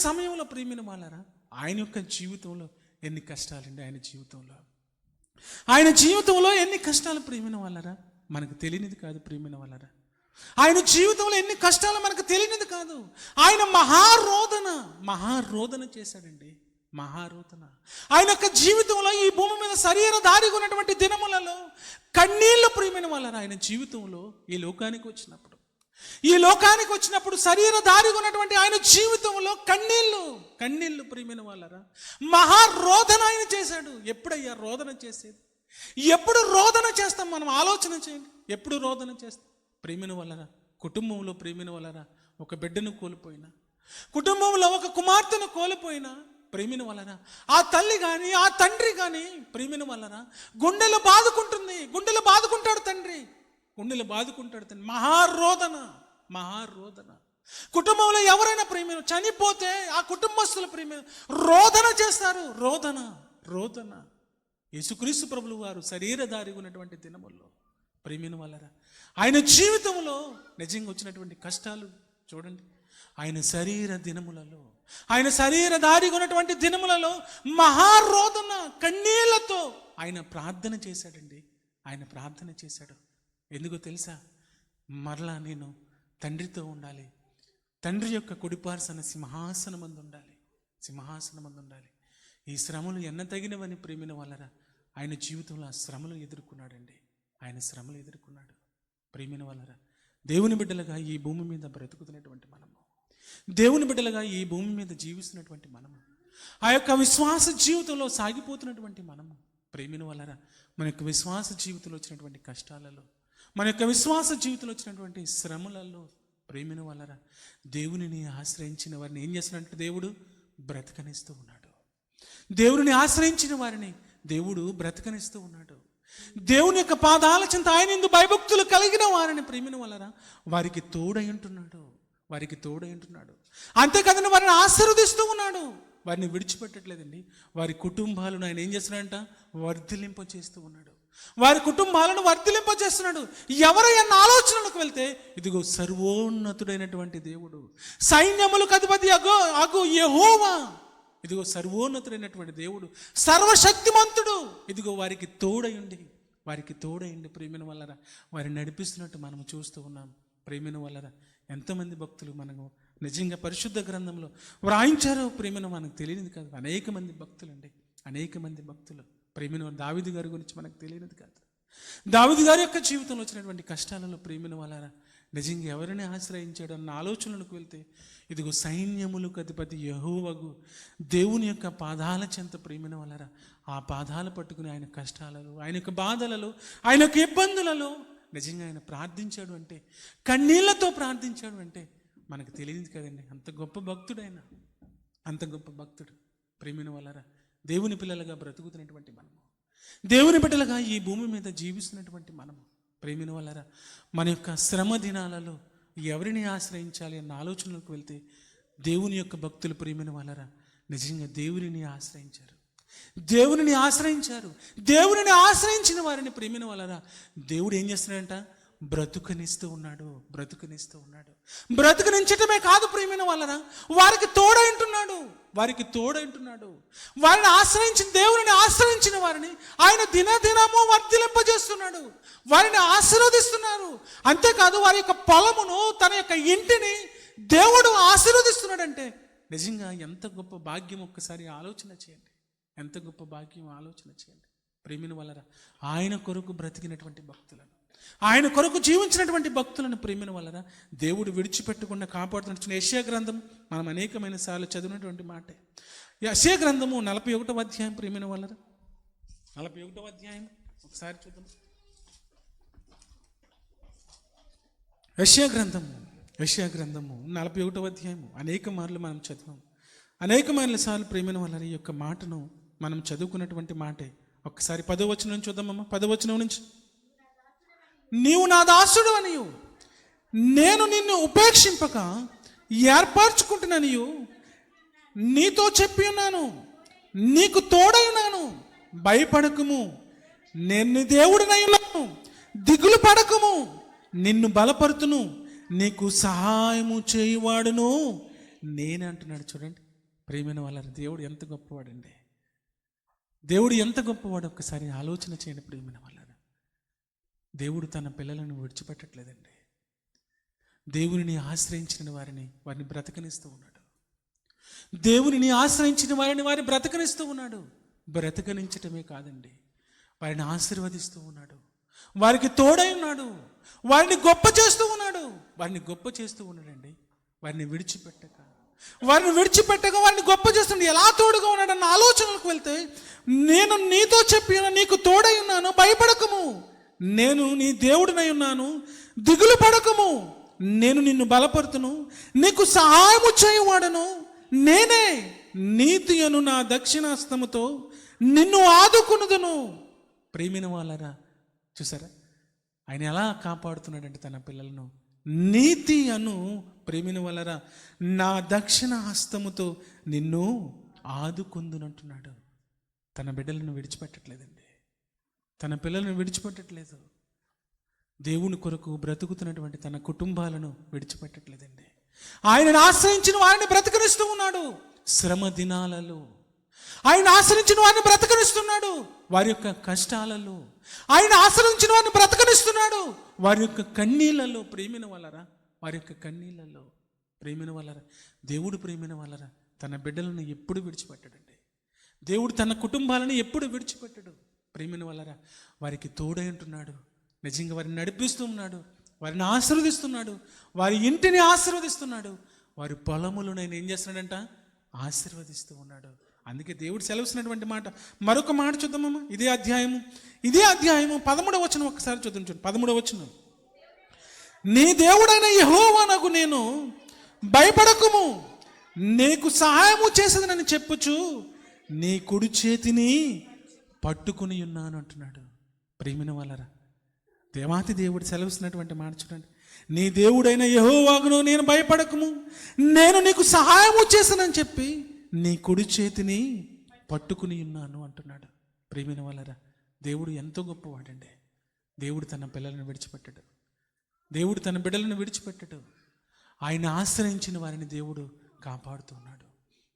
సమయంలో ప్రేమిన వాళ్ళరా ఆయన యొక్క జీవితంలో ఎన్ని కష్టాలండి. ఆయన జీవితంలో ఎన్ని కష్టాలు ప్రేమిన వాళ్ళరా మనకు తెలియనిది కాదు. ప్రేమిన వాళ్ళరా ఆయన జీవితంలో ఎన్ని కష్టాలు మనకు తెలియనిది కాదు. ఆయన మహారోదన చేశాడండి. ఆయన యొక్క జీవితంలో ఈ భూమి మీద శరీరధారిగా ఉన్నటువంటి దినములలో కన్నీళ్లు ప్రేమిన వాళ్ళరా ఆయన జీవితంలో ఈ లోకానికి వచ్చినప్పుడు శరీరధారిగా ఉన్నటువంటి ఆయన జీవితంలో కన్నీళ్లు ప్రేమిన వాళ్ళరా మహారోదన ఆయన చేశాడు. ఎప్పుడయ్యా రోదన చేసేది? ఎప్పుడు రోదన చేస్తాం మనం ఆలోచన చేయండి. ఎప్పుడు రోదన చేస్తాం? ప్రేమిన వాళ్ళరా కుటుంబంలో ప్రేమిన వాళ్ళరా ఒక బిడ్డను కోల్పోయినా, కుటుంబంలో ఒక కుమార్తెను కోల్పోయినా ప్రేమిన వాళ్ళరా ఆ తల్లి కానీ ఆ తండ్రి కానీ ప్రేమిన వాళ్ళరా గుండెలు బాదుకుంటాడు తండ్రి. మహారోదన. కుటుంబంలో ఎవరైనా ప్రేమిన చనిపోతే ఆ కుటుంబస్తుల ప్రేమిన రోదన చేస్తారు. రోదన. యేసుక్రీస్తు ప్రభులు వారు శరీరధారి ఉన్నటువంటి దినముల్లో ప్రేమిన వాళ్ళరా ఆయన జీవితంలో నిజంగా వచ్చినటువంటి కష్టాలు చూడండి. ఆయన శరీరధారిగా ఉన్నటువంటి దినములలో మహారోదన కన్నీళ్లతో ఆయన ప్రార్థన చేశాడు. ఎందుకో తెలుసా? మరలా నేను తండ్రితో ఉండాలి, తండ్రి యొక్క కుడిపార్శ్వన సింహాసనమందు ఉండాలి. ఈ శ్రమలు ఎన్న తగినవని ప్రేమిన వాళ్ళరా ఆయన జీవితంలో ఆ శ్రమలు ఎదుర్కొన్నాడండి. ఆయన శ్రమలు ఎదుర్కొన్నాడు. ప్రేమిన వాళ్ళరా దేవుని బిడ్డలుగా ఈ భూమి మీద బ్రతుకుతున్నటువంటి మనము, దేవుని బిడ్డలుగా ఈ భూమి మీద జీవిస్తున్నటువంటి మనము, ఆ యొక్క విశ్వాస జీవితంలో సాగిపోతున్నటువంటి మనము, ప్రేమిన వాళ్ళరా మన యొక్క విశ్వాస జీవితంలో వచ్చినటువంటి కష్టాలలో, మన యొక్క విశ్వాస జీవితంలో వచ్చినటువంటి శ్రమలలో ప్రేమిన వాళ్ళరా దేవునిని ఆశ్రయించిన వారిని ఏం చేస్తున్నట్టు దేవుడు బ్రతకనిస్తూ ఉన్నాడు. దేవుని ఆశ్రయించిన వారిని దేవుడు బ్రతకనిస్తూ ఉన్నాడు. దేవుని యొక్క పాదాల చెంత ఆయన యందు భయభక్తులు కలిగిన వారిని ప్రేమిన వాళ్ళరా వారికి తోడై ఉంటున్నాడు, వారికి తోడై ఉంటున్నాడు. అంతేకాదని వారిని ఆశీర్వదిస్తూ ఉన్నాడు, వారిని విడిచిపెట్టట్లేదండి. వారి కుటుంబాలను ఆయన ఏం చేస్తున్నాడంట, వర్ధిలింప చేస్తూ ఉన్నాడు. వారి కుటుంబాలను వర్ధిలింప చేస్తున్నాడు. ఎవరైనా ఆలోచనలకు వెళ్తే ఇదిగో సర్వోన్నతుడైనటువంటి దేవుడు, సైన్యములకు అధిపతి అగు యెహోవా, ఇదిగో సర్వోన్నతుడైనటువంటి దేవుడు, సర్వశక్తిమంతుడు, ఇదిగో వారికి తోడయుండి ప్రేమిన వల్లరా వారిని నడిపిస్తున్నట్టు మనం చూస్తూ ఉన్నాం. ప్రేమిన వల్లరా ఎంతమంది భక్తులు మనము నిజంగా పరిశుద్ధ గ్రంథంలో వ్రాయించారో ప్రేమిన మనకు తెలియనిది కాదు. అనేక మంది భక్తులు ప్రేమిన దావీదు గారి గురించి మనకు తెలియనిది కాదు. దావీదు గారి యొక్క జీవితంలో వచ్చినటువంటి కష్టాలలో ప్రేమిన వల్లరా నిజంగా ఎవరిని ఆశ్రయించాడు అన్న ఆలోచనలకు వెళ్తే ఇదిగో సైన్యములకు అధిపతి యెహోవాగు దేవుని యొక్క పాదాల చెంత ప్రేమిన వల్లరా ఆ పాదాలు పట్టుకుని ఆయన కష్టాలలో, ఆయన యొక్క బాధలలో, ఆయన యొక్క ఇబ్బందులలో నిజంగా ఆయన ప్రార్థించాడు అంటే, కన్నీళ్లతో ప్రార్థించాడు అంటే మనకు తెలియదు కదండి. అంత గొప్ప భక్తుడు ప్రేమిన వల్లరా దేవుని పిల్లలుగా బ్రతుకుతున్నటువంటి మనము, దేవుని బిడ్డలుగా ఈ భూమి మీద జీవిస్తున్నటువంటి మనము ప్రేమిన వల్లరా మన యొక్క శ్రమ దినాలలో ఎవరిని ఆశ్రయించాలి అన్న ఆలోచనలకు వెళ్తే దేవుని యొక్క భక్తులు ప్రేమిన వల్లరా నిజంగా దేవునిని ఆశ్రయించారు. దేవునిని ఆశ్రయించిన వారిని ప్రేమిన వల్లరా దేవుడు ఏం చేస్తున్నాడంట, బ్రతుకనిస్తూ ఉన్నాడు. బ్రతుకనించటమే కాదు ప్రేమిన వల్లరా వారికి తోడైంటున్నాడు. వారిని ఆశ్రయించిన దేవుని ఆశ్రయించిన వారిని ఆయన దినదినము వర్ధిలింపజేస్తున్నాడు, వారిని ఆశీర్వదిస్తున్నారు. అంతేకాదు వారి యొక్క పొలమును, తన యొక్క ఇంటిని దేవుడు ఆశీర్వదిస్తున్నాడంటే నిజంగా ఎంత గొప్ప భాగ్యం. ఒక్కసారి ఆలోచన చేయండి, ఎంత గొప్ప భాగ్యం ఆలోచన చేయండి. ప్రేమిన వల్లరా ఆయన కొరకు బ్రతికినటువంటి భక్తులను, ఆయన కొరకు జీవించినటువంటి భక్తులను ప్రేమిన వల్లరా దేవుడు విడిచిపెట్టకుండా కాపాడుతున్న యెషయా గ్రంథం మనం అనేకమైన సార్లు చదివినటువంటి మాటే. యెషయా గ్రంథము 41వ అధ్యాయం ప్రేమిన వల్లరా 41వ అధ్యాయం ఒకసారి చూద్దాం. యెషయా గ్రంథము 41వ అధ్యాయము అనేక మార్లు మనం చదివాం. అనేకమైన సార్లు ప్రేమిన వల్లరా ఈ యొక్క మాటను మనం చదువుకున్నటువంటి మాటే. ఒక్కసారి 10వ వచనం చూద్దామమ్మా. 10వ వచనం నుంచి, నీవు నా దాసుడు అనియు నేను నిన్ను ఉపేక్షింపక ఏర్పరచుకుంటున్నానియు నీతో చెప్పి ఉన్నాను, నీకు తోడై ఉన్నాను, భయపడకుము, నేను నీ దేవుడినై ఉన్నాను, దిగులు పడకుము, నిన్ను బలపరుతును, నీకు సహాయము చేయువాడును నేనే అంటున్నాడు. చూడండి ప్రేమైన వాళ్ళ దేవుడు ఎంత గొప్పవాడండి, దేవుడు ఎంత గొప్పవాడు. ఒక్కసారి ఆలోచన చేయండి ప్రేమైన వాళ్ళ దేవుడు తన పిల్లలను విడిచిపెట్టట్లేదండి. దేవునిని ఆశ్రయించిన వారిని బ్రతకనిస్తూ ఉన్నాడు. దేవునిని ఆశ్రయించిన వారిని బ్రతకనిస్తూ ఉన్నాడు. బ్రతకనించటమే కాదండి, వారిని ఆశీర్వదిస్తూ ఉన్నాడు, వారికి తోడై ఉన్నాడు, వారిని గొప్ప చేస్తూ ఉన్నాడండి. వారిని విడిచిపెట్టక వారిని గొప్ప చేస్తుండే ఎలా తోడుగా ఉన్నాడన్న ఆలోచనలకు వెళ్తే, నేను నీతో చెప్పి నీకు తోడై ఉన్నాను, భయపడకము, నేను నీ దేవుడినై ఉన్నాను, దిగులు పడకము, నేను నిన్ను బలపరుతును, నీకు సహాయము చేయువాడను నేనే, నీతి అను నా దక్షిణాస్తముతో నిన్ను ఆదుకునుదును. ప్రేమిన వాళ్ళరా చూసారా ఆయన ఎలా కాపాడుతున్నాడంటే తన పిల్లలను. నీతి అను ప్రేమిన వాళ్ళరా నా దక్షిణ హస్తముతో నిన్ను ఆదుకుందునంటున్నాడు. తన బిడ్డలను విడిచిపెట్టట్లేదండి, తన పిల్లలను విడిచిపెట్టట్లేదు. దేవుని కొరకు బ్రతుకుతున్నటువంటి తన కుటుంబాలను విడిచిపెట్టట్లేదండి. ఆయనను ఆశ్రయించిన వారిని బ్రతకనిస్తూ ఉన్నాడు. శ్రమ దినాలలో ఆయన ఆశ్రయించిన వారిని బ్రతకనిస్తున్నాడు. వారి యొక్క కష్టాలలో ఆయన ఆశ్రయించిన వారిని బ్రతకనిస్తున్నాడు. వారి యొక్క కన్నీళ్లలో ప్రేమిన వాళ్ళరా దేవుడు ప్రేమిన వాళ్ళరా తన బిడ్డలను ఎప్పుడు విడిచిపెట్టాడండి. దేవుడు తన కుటుంబాలను ఎప్పుడు విడిచిపెట్టడు. ప్రేమిన వల్లరా వారికి తోడై ఉంటున్నాడు. నిజంగా వారిని నడిపిస్తూ ఉన్నాడు, వారిని ఆశీర్వదిస్తున్నాడు, వారి ఇంటిని ఆశీర్వదిస్తున్నాడు, వారి పొలములను ఆయన ఏం చేస్తున్నాడంట, ఆశీర్వదిస్తూ ఉన్నాడు. అందుకే దేవుడు సెలవుసినటువంటి మాట మరొక మాట చూద్దామమ్మా. ఇదే అధ్యాయము 13వ వచనం ఒక్కసారి చూద్దాం. చూడండి 13వ వచనం. నీ దేవుడైన యెహోవానగు నేను భయపడకుము, నీకు సహాయము చేసేదనని చెప్పుచు నీ కుడి చేతిని పట్టుకుని ఉన్నాను అంటున్నాడు. ప్రేమిన వాళ్ళరా దేవాతి దేవుడు సెలవుసినటువంటి మాట చూడండి. నీ దేవుడైన యెహోవాను నేను భయపడకము, నేను నీకు సహాయము చేశానని చెప్పి నీ కుడి చేతిని పట్టుకుని ఉన్నాను అంటున్నాడు. ప్రేమిన వాళ్ళరా దేవుడు ఎంతో గొప్పవాడండి. దేవుడు తన పిల్లలను విడిచిపెట్టడు, దేవుడు తన బిడ్డలను విడిచిపెట్టడు. ఆయన ఆశ్రయించిన వారిని దేవుడు కాపాడుతూ ఉన్నాడు,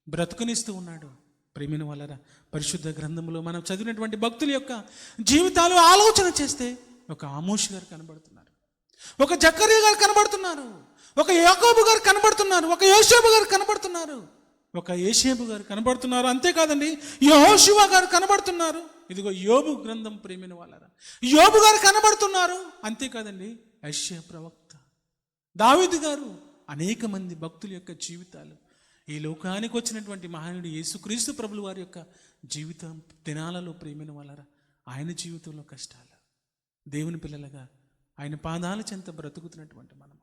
బ్రతుకునిస్తూ ఉన్నాడు. ప్రేమిన వాళ్ళరా పరిశుద్ధ గ్రంథంలో మనం చదివినటువంటి భక్తుల యొక్క జీవితాలు ఆలోచన చేస్తే ఒక ఆమోష్ గారు కనబడుతున్నారు, ఒక జకర్యా గారు కనబడుతున్నారు, ఒక యాకోబు గారు కనబడుతున్నారు, ఒక యోసేపు గారు కనబడుతున్నారు, ఒక యేషేబు గారు కనబడుతున్నారు. అంతేకాదండి యెహోషువ గారు కనబడుతున్నారు. ఇదిగో యోబు గ్రంథం ప్రేమిన వాళ్ళరా యోబు గారు కనబడుతున్నారు. అంతేకాదండి యెషయా ప్రవక్త, దావీదు గారు, అనేక మంది భక్తుల యొక్క జీవితాలు, ఈ లోకానికి వచ్చినటువంటి మహానుడు యేసుక్రీస్తు ప్రభుల వారి యొక్క జీవితం దినాలలో ప్రేమిన వాళ్ళరా ఆయన జీవితంలో కష్టాలు, దేవుని పిల్లలుగా ఆయన పాదాల చెంత బ్రతుకుతున్నటువంటి మనము,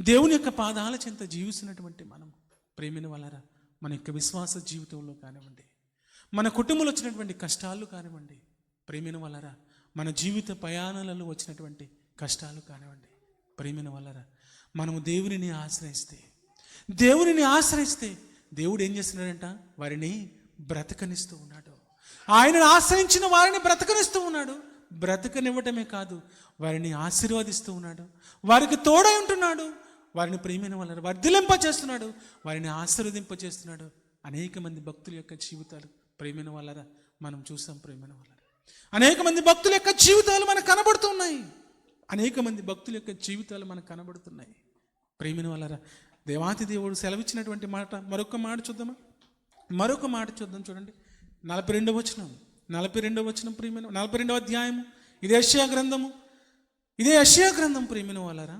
దేవుని యొక్క పాదాల చెంత జీవిస్తున్నటువంటి మనము ప్రేమిన వాళ్ళరా మన యొక్క విశ్వాస జీవితంలో కానివ్వండి, మన కుటుంబంలో వచ్చినటువంటి కష్టాలు కానివ్వండి, ప్రేమిన వాళ్ళరా మన జీవిత ప్రయాణాలలో వచ్చినటువంటి కష్టాలు కానివ్వండి, ప్రేమిన వాళ్ళరా మనము దేవునిని ఆశ్రయిస్తే దేవుడు ఏం చేస్తున్నాడంట, వారిని బ్రతకనిస్తూ ఉన్నాడు. ఆయనను ఆశ్రయించిన వారిని బ్రతకనిస్తూ ఉన్నాడు. బ్రతకనివ్వటమే కాదు, వారిని ఆశీర్వదిస్తూ ఉన్నాడు, వారికి తోడై ఉంటున్నాడు, వారిని ప్రేమైన వాళ్ళని వర్ధిలింప చేస్తున్నాడు, వారిని ఆశీర్వదింప చేస్తున్నాడు. అనేక మంది భక్తుల యొక్క జీవితాలు ప్రేమైన వాళ్ళరా మనం చూసాం. ప్రేమైన వాళ్ళరా అనేక మంది భక్తుల యొక్క జీవితాలు మనకు కనబడుతున్నాయి, అనేక మంది భక్తుల యొక్క జీవితాలు మనకు కనబడుతున్నాయి. ప్రేమైన వాళ్ళరా దేవాతి దేవుడు సెలవిచ్చినటువంటి మాట మరొక మాట చూద్దాం. చూడండి 42వ వచనం ప్రియమైన 42వ అధ్యాయము ఇదే యెషయా గ్రంథం ప్రియమైన వాళ్ళరా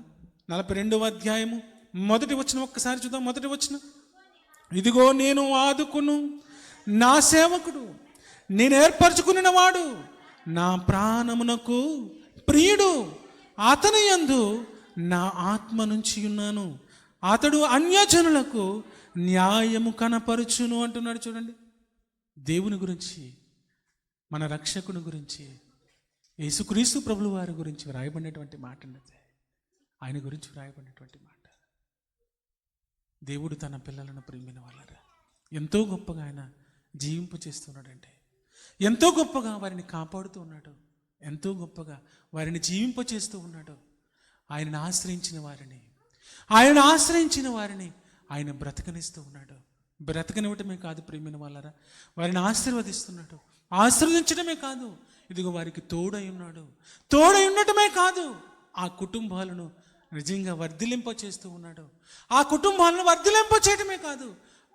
42వ అధ్యాయము మొదటి వచనం ఒక్కసారి చూద్దాం. మొదటి వచనం, ఇదిగో నేను ఆదుకును నా సేవకుడు, నేను ఏర్పరచుకున్న వాడు, నా ప్రాణమునకు ప్రియుడు, అతని యందు నా ఆత్మ నుంచి ఉన్నాను, అతడు అన్యజనులకు న్యాయము కనపరుచును అంటున్నాడు. చూడండి దేవుని గురించి, మన రక్షకుని గురించి, యేసుక్రీస్తు ప్రభుల వారి గురించి వ్రాయబడినటువంటి మాట అన్నది, ఆయన గురించి వ్రాయబడినటువంటి మాట. దేవుడు తన పిల్లలను ప్రేమిన వాళ్ళరా ఎంతో గొప్పగా ఆయన జీవింపు చేస్తున్నాడంటే, ఎంతో గొప్పగా వారిని కాపాడుతూ ఉన్నాడు, ఎంతో గొప్పగా వారిని జీవింప చేస్తూ ఉన్నాడు. ఆయనను ఆశ్రయించిన వారిని ఆయన బ్రతకనిస్తూ ఉన్నాడు. బ్రతకనివ్వటమే కాదు ప్రేమిన వాళ్ళరా వారిని ఆశీర్వదిస్తున్నాడు. ఆశీర్వదించడమే కాదు, ఇదిగో వారికి తోడై ఉండటమే కాదు, ఆ కుటుంబాలను నిజంగా వర్ధిలింప చేస్తూ ఉన్నాడు. ఆ కుటుంబాలను వర్ధిలింప చేయడమే కాదు,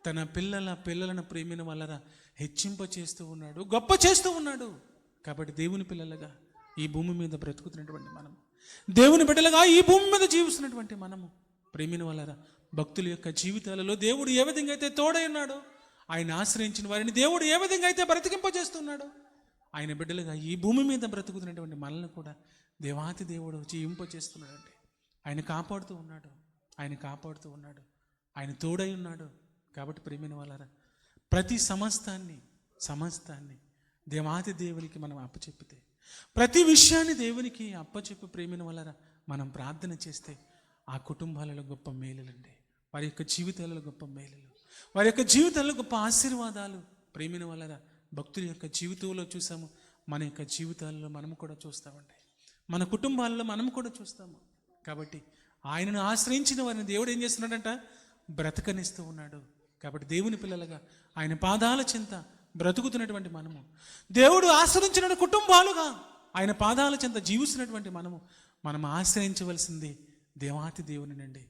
తన పిల్లలను ప్రేమిన వాళ్ళరా హెచ్చింప చేస్తూ ఉన్నాడు, గొప్ప చేస్తూ ఉన్నాడు. కాబట్టి దేవుని పిల్లలుగా ఈ భూమి మీద బ్రతుకుతున్నటువంటి మనము, దేవుని బిడ్డలుగా ఈ భూమి మీద జీవిస్తున్నటువంటి మనము ప్రేమిన వాళ్ళరా భక్తుల యొక్క జీవితాలలో దేవుడు ఏ విధంగా అయితే తోడై ఉన్నాడో, ఆయన ఆశ్రయించిన వారిని దేవుడు ఏ విధంగా అయితే బ్రతికింపజేస్తున్నాడో, ఆయన బిడ్డలుగా ఈ భూమి మీద బ్రతుకుతున్నటువంటి మనల్ని కూడా దేవాతి దేవుడు జీవింపజేస్తున్నాడండి. ఆయన కాపాడుతూ ఉన్నాడు, ఆయన తోడై ఉన్నాడు. కాబట్టి ప్రేమిన వాళ్ళరా ప్రతి సమస్తాన్ని దేవాతి దేవునికి మనం అప్పచెప్పితే, ప్రతి విషయాన్ని దేవునికి అప్పచెప్పి ప్రేమిన వాళ్ళరా మనం ప్రార్థన చేస్తే ఆ కుటుంబాలలో గొప్ప మేలులండి, వారి యొక్క జీవితాలలో గొప్ప మేలులు, వారి యొక్క జీవితాల్లో గొప్ప ఆశీర్వాదాలు ప్రేమిన వాళ్ళరా భక్తుల యొక్క జీవితంలో చూసాము. మన యొక్క జీవితాల్లో మనము కూడా చూస్తామండి, మన కుటుంబాల్లో మనము కూడా చూస్తాము. కాబట్టి ఆయనను ఆశ్రయించిన వారిని దేవుడు ఏం చేస్తున్నాడంట, బ్రతకనిస్తూ ఉన్నాడు. కాబట్టి దేవుని పిల్లలుగా ఆయన పాదాల చెంత బ్రతుకుతున్నటువంటి మనము, దేవుడు ఆశ్రయించిన కుటుంబాలుగా ఆయన పాదాల చెంత జీవిస్తున్నటువంటి మనం ఆశ్రయించవలసింది దేవాతి దేవునినండి.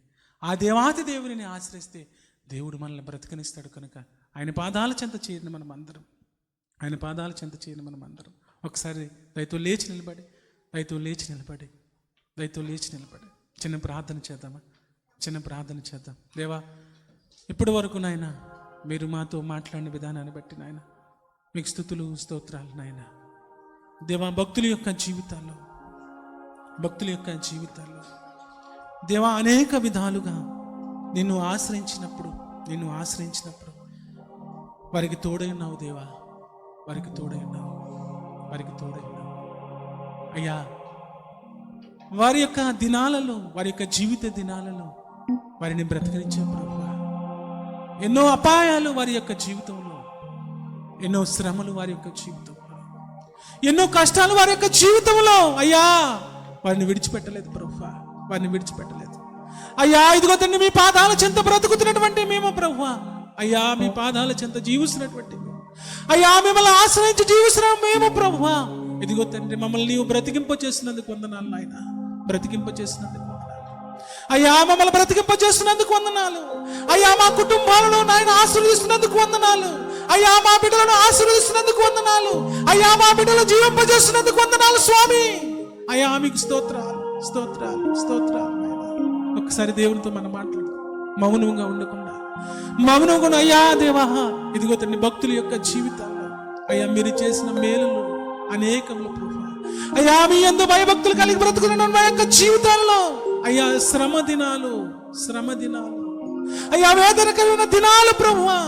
ఆ దేవాతి దేవుని ఆశ్రయిస్తే దేవుడు మనల్ని బ్రతకనిస్తాడు. కనుక ఆయన పాదాల చెంత చేరిన మనం అందరం ఆయన పాదాల చెంత చేయని మనం అందరం ఒకసారి దయతో లేచి నిలబడి చిన్న ప్రార్థన చేద్దాం. దేవా, ఇప్పటి వరకు నాయన మీరు మాతో మాట్లాడిన విధానాన్ని బట్టి నాయన మీకు స్తుతులు స్తోత్రాలు నాయన. దేవా, భక్తుల యొక్క జీవితాల్లో దేవా అనేక విధాలుగా నిన్ను ఆశ్రయించినప్పుడు వారికి తోడై ఉన్నావు దేవా, వారికి తోడై ఉన్నావు. అయ్యా, వారి యొక్క దినాలలో, వారి యొక్క జీవిత దినాలలో వారిని బ్రతికించే ప్రభువా, ఎన్నో అపాయాలు వారి యొక్క జీవితంలో, ఎన్నో శ్రమలు వారి యొక్క జీవితంలో, ఎన్నో కష్టాలు వారి యొక్క జీవితంలో అయ్యా వారిని విడిచిపెట్టలేదు ప్రభువా, అయ్యా. ఇదిగో తండ్రి, మీ పాదాల చెంత బ్రతుకుతున్నటువంటి మేము ప్రభువా, అయ్యా మీ పాదాల చెంత జీవిస్తున్నటువంటి అయ్యా, మిమ్మల్ని ఆశ్రయించి జీవిస్తున్నాం మేము ప్రభువా. ఇదిగో తండ్రి, మమ్మల్ని నీవు బ్రతికింపచేసినందుకు వందనాలు నాయన, అయ్యా మమ్మల్ని బ్రతికింపచేస్తున్నందుకు వందనాలు. అయ్యా మా కుటుంబాలను నాయన ఆశీర్వదిస్తున్నందుకు వందనాలు. అయ్యా మా బిడ్డలను ఆశీర్వదిస్తున్నందుకు వందనాలు. అయ్యా మా బిడ్డలను జీవింపజేస్తున్నందుకు వందనాలు స్వామి. అయ్యా మీకు స్తోత్రాలు. ఒక్కసారి దేవునితో మనం మాట్లాడు, మౌనంగా ఉండకుండా అయ్యా దేవా, ఇదిగో తండ్రి, భక్తుల యొక్క జీవితాల్లో అయ్యా మీరు చేసిన మేలులు అనేకములు ప్రభువా. అయ్యా మీ యందు భయభక్తులు కలిగి బ్రతుకున్న మా యొక్క జీవితాల్లో అయ్యా శ్రమ దినాలు అయ్యా వేదన కలిగిన దినాలు ప్రభువా.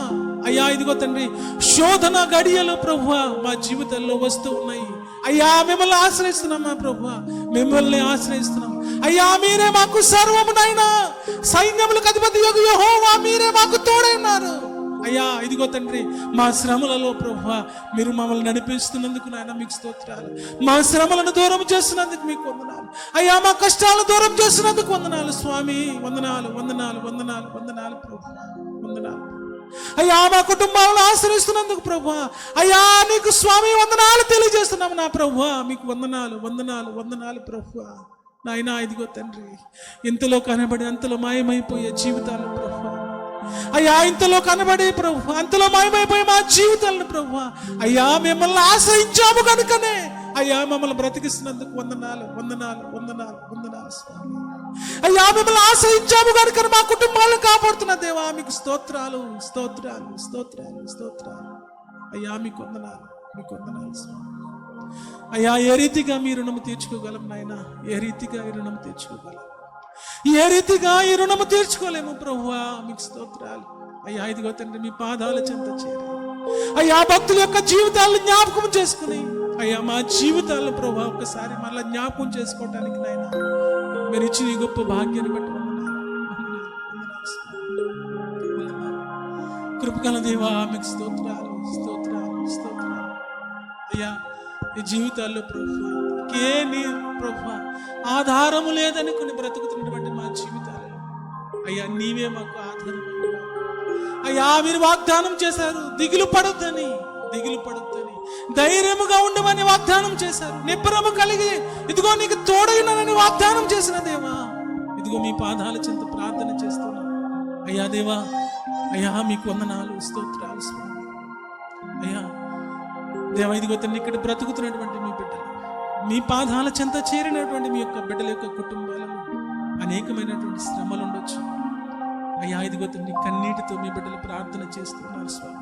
అయ్యా ఇదిగో తండ్రి, శోధన గడియలు ప్రభువా మా జీవితాల్లో వస్తూ ఉన్నాయి. అయ్యా మిమ్మల్ని ఆశ్రయిస్తున్నాం ప్రభువా, అయ్యా మీరే మాకు సర్వము నాయనా, సైన్యములకు అధిపతి యెహోవా మీరే మాకు తోడై ఉన్నారు. అయ్యా ఇదిగో తండ్రి, మా శ్రమలలో ప్రభువా మీరు మమ్మల్ని నడిపిస్తున్నందుకు నాయన మీకు స్తోత్రాలు. మా శ్రమలను దూరం చేస్తున్నందుకు మీకు వందనాలు. అయ్యా మా కష్టాలను దూరం చేస్తున్నందుకు వందనాలు స్వామి. వందనాలు ప్రభువా, అయ్యా మా కుటుంబాలను ఆశ్రయిస్తున్నందుకు ప్రభువా, అయ్యా నీకు స్వామి వందనాలు తెలియజేస్తున్నాము నా ప్రభువా. మీకు వందనాలు ప్రభువా. నాయనా ఇదిగో తండ్రి, ఇంతలో కనబడి అంతలో మాయమైపోయే జీవితాలు ప్రభువా, అయ్యా ఇంతలో కనబడే ప్రభువా అంతలో మాయమైపోయే మా జీవితాలను ప్రభువా, అయ్యా మిమ్మల్ని ఆశ్రయించాము కనుకనే అయ్యా మమ్మల్ని బ్రతికిస్తున్నందుకు వందనాలు స్వామి. అయ్యా మిమ్మల్ని ఆశ్రయించాము కనుక మా కుటుంబాలను కాపాడుతున్న దేవా మీకు స్తోత్రాలు. అయ్యా మీకు వందనాలు స్వామి. అయ్యా ఏ రీతిగా మీ రుణము తీర్చుకోగలం నాయన, ఏ రీతిగా ఈ రుణము తీర్చుకోలేము ప్రభువా. మీకు స్తోత్రాలు. అయ్యా ఇదిగో తండ్రి, మీ పాదాల చెంత చేరి అయ్యా భక్తుల యొక్క జీవితాలను జ్ఞాపకం చేసుకుని అయ్యా మా జీవితాలను ప్రభువా ఒక్కసారి మళ్ళీ జ్ఞాపకం చేసుకోవటానికి నాయన మీరు ఇచ్చిన ఈ గొప్ప భాగ్యాన్ని బట్టి కృపగల దేవా మీకు స్తోత్రాలు. అయ్యా ఈ జీవితాల్లో ప్రభువా ఆధారము లేదనుకుని బ్రతుకుతున్నటువంటి మా జీవితాలలో అయ్యా నీవే మాకు ఆధారం. అయ్యా మీరు వాగ్దానం చేశారు, దిగులు పడొద్దని, ధైర్యముగా ఉండమని వాగ్దానం చేశారు. నిబ్బరము కలిగి ఇదిగో నీకు తోడైనని వాగ్దానం చేసిన దేవా, ఇదిగో మీ పాదాల చెంత ప్రార్థన చేస్తున్నా. అయ్యా దేవా, అయ్యా మీకు వందనాలు, స్తోత్రాలు స్వామి. అయ్యా దేవా ఇదిగో తండ్రి, ఇక్కడ బ్రతుకుతున్నటువంటి మీ బిడ్డలు, మీ పాదాల చెంత చేరినటువంటి మీ యొక్క బిడ్డల యొక్క కుటుంబాలలో అనేకమైనటువంటి శ్రమలు ఉండొచ్చు. అయ్యా ఇదిగో తండ్రి, కన్నీటితో మీ బిడ్డలు ప్రార్థన చేస్తున్నారు స్వామి.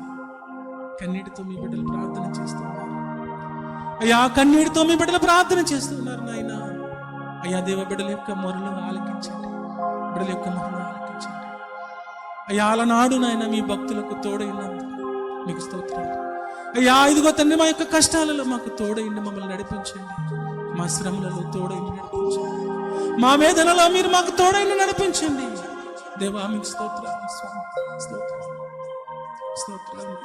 అయ్యా కన్నీటితో మీ బిడ్డలు ప్రార్థన చేస్తున్నారు నాయన. అయ్యా దేవ బిడ్డల యొక్క మొరలు ఆలకించండి. అయ్యా అలనాడు నాయన మీ భక్తులకు తోడైనందుకు మీకు స్తోత్రాలు. అయ్యా ఇదిగో తండ్రి, మా యొక్క కష్టాలలో మాకు తోడైండి, మమ్మల్ని నడిపించండి. మా శ్రమలలో తోడైండి నడిపించండి. మా వేదనలో మీరు మాకు తోడైండి నడిపించండి. దేవా మీకు స్తోత్రాలు స్వామి, స్తోత్రాలు.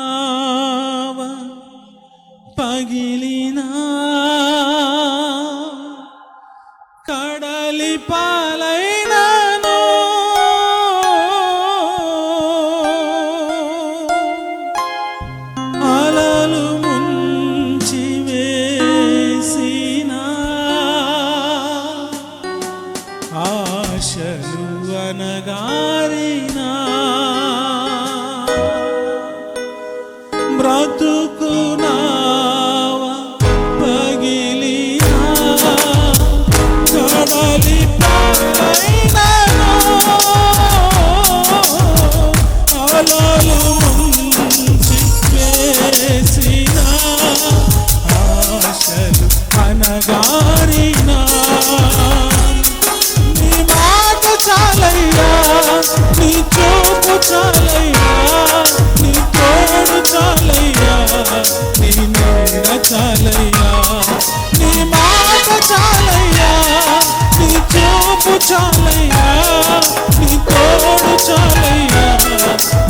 బ్రతుకునావా పగిలినా కడలి పాలైనాను, అలలు ముంచి వేసినా చాలయ్యా, నీ మాట చాలయ్యా, నీ చూపు చాలయ్యా, నీ తోడు చాలయ్యా,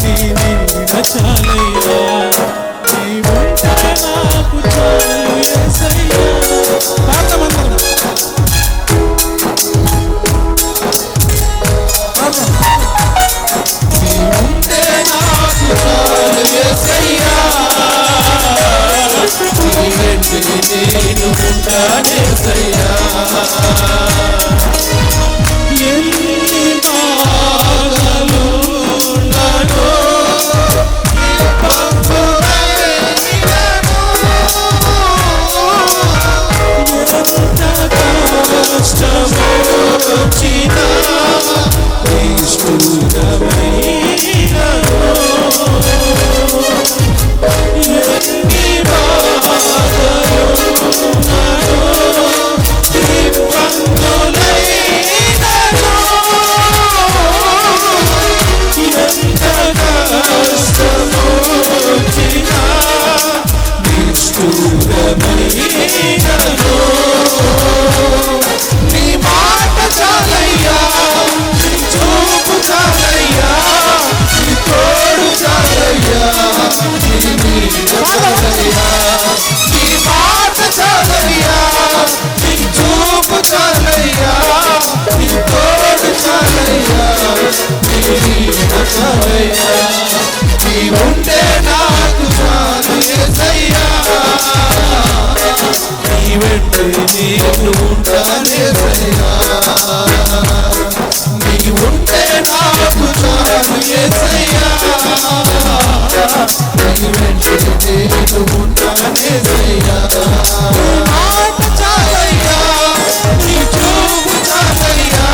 నీ నీడ చాలయ్యా, నీ ఉంటే నాకు చాలు యేసయ్యా. పాడమందరం నీ ఉంటే నాకు చాలు యేసయ్యా, నీ వెంటే నేను ఉంటానేసయ్యా. ఎన్ని బాధలు ఉన్నానో, ఎంత కష్టమో వచ్చినా నిష్ఠూరమైనను, ఎన్ని బాధలు ఉన్నానో, ఇబ్బందులైనను, ఎంత కష్టమో వచ్చినా నిష్ఠూరమైనను, నీ మాట చాలయ్యా, నీ చూపు చాలయ్యా, నీ తోడు చాలయ్యా, నీ నీడ చాలయ్యా, నీ మాట చాలయ్యా, నీ చూపు చాలయ్యా, నీ తోడు చాలయ్యా, నీ నీడ చాలయ్యా, నీ ఉంటే నాకు చాలు యేసయ్యా, నీ వెంటే నేను ఉంటానేసయ్యా, నీ ఉంటే నాకు చాలు యేసయ్యా, నీ వెంటే నేను ఉంటానేసయ్యా. నీ మాట చాలయ్యా, నీ చూపు చాలయ్యా,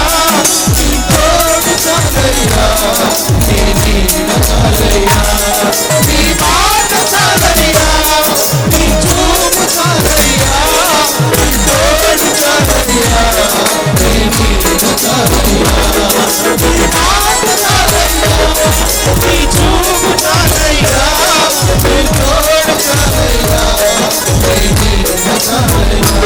నీ తోడు చాలయ్యా, నీ నీడ చాలయ్యా, నీ మాట చాలయ్యా, నీ చూపు చాలయ్యా, నీ తోడు చాలయ్యా, నీ నీడ చాలయ్యా, నీ మాట చాలయ్యా, నీ చూపు చాలయ్యా, నీ తోడు చాలయ్యా, నీ నీడ చాలయ్యా.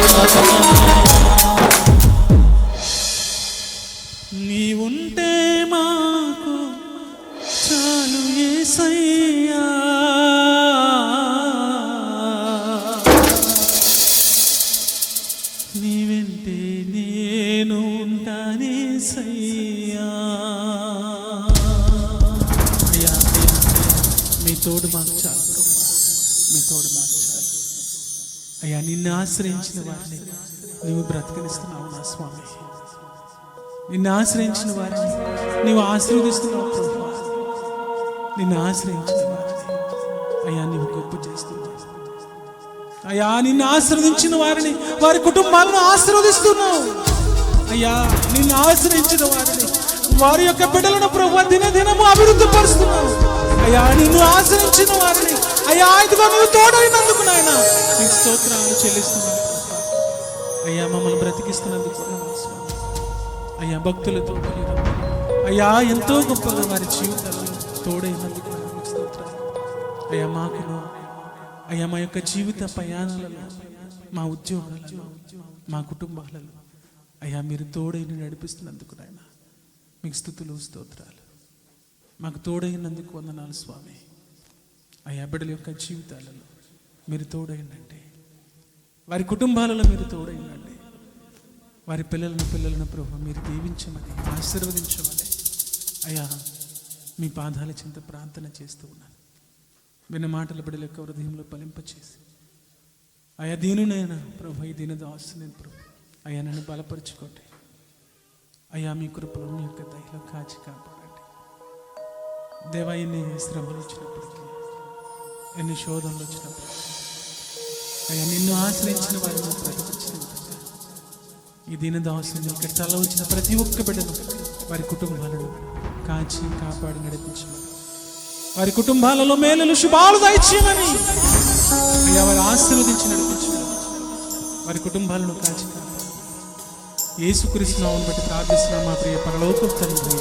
నీ ఉంటే మాకు చాలు యేసయ్యా, నీ వెంటే నేను ఉంటానేసయ్యా. అయ్యా మీ తోడు మాకు చాలు, మీ తోడు మాకు చాలు అయ్యా. నిన్ను ఆశ్రయించిన వారిని నువ్వు బ్రతికిస్తున్నావు నా స్వామి, నిన్ను ఆశ్రయించిన వారిని నీవు ఆశీర్వదిస్తున్నావు ప్రభువా, నిన్ను ఆశ్రయించిన వారిని అయ్యా నీవు గొప్ప చేస్తున్నావు అయ్యా. నిన్ను ఆశీర్వదించిన వారిని వారి కుటుంబాలను ఆశీర్వదిస్తున్నావు అయ్యా. నిన్ను ఆశ్రయించిన వారిని వారి యొక్క బిడ్డలను ప్రభువా దినదినము అభివృద్ధి పరుస్తున్నావు అయ్యా. నిన్ను ఆశ్రయించిన వారిని అయ్యా ఇదిగో నువ్వు తోడైనందుకు నాయన నీకు స్తోత్రాలు చెల్లిస్తున్నావు అయ్యా. మమ్మల్ని బ్రతికిస్తున్నందుకు అయ్యా. భక్తులతో అయ్యా ఎంతో గొప్పగా వారి జీవితాలను తోడైనందుకు స్తోత్రాలు అయ్యా. మాకును అయ్యా మా యొక్క జీవిత ప్రయాణాలలో, మా ఉద్యోగాలలో, మా కుటుంబాలలో అయ్యా మీరు తోడైన నడిపిస్తున్నందుకు నాయన మీకు స్తుతులు స్తోత్రాలు. మాకు తోడైనందుకు వందనాలు స్వామి అయ్యా. బిడ్డల యొక్క జీవితాలలో మీరు తోడైనండి, వారి కుటుంబాలలో మీరు తోడైనండి, వారి పిల్లలను ప్రభు మీరు దీవించమని ఆశీర్వదించమని అయ్యా మీ పాదాల చింత ప్రార్థన చేస్తూ ఉన్నాను. విన్న మాటల బిడ్డల యొక్క హృదయంలో ఫలింపచేసి అయ్యా దీనునైనా ప్రభు ఈ దీనదాసుని ప్రభు అయ్యా నన్ను బలపరుచుకోండి అయ్యా. మీ కృపలో మీ యొక్క దయలో కాచి కాపాడండి దేవా. ఎన్ని శ్రమలు వచ్చినప్పటికీ, ఎన్ని శోధనలు వచ్చినప్పుడు అయ్యా నిన్ను ఆశ్రయించిన వారిని బ్రతికించిన ఈ దీనదాసుని ఇక్కడ తల వచ్చిన ప్రతి ఒక్క బిడ్డను వారి కుటుంబాలను కాచి కాపాడి నడిపించమని, వారి కుటుంబాలలో మేలులు శుభాలు దయచేయమని అయ్యా వారి ఆశీర్వదించి నడిపించమని, వారి కుటుంబాలను కాచి కాపాడి యేసుక్రీస్తు నామమున బట్టి ప్రార్థిస్తున్నాము మా ప్రియ పరలోకపు తండ్రి.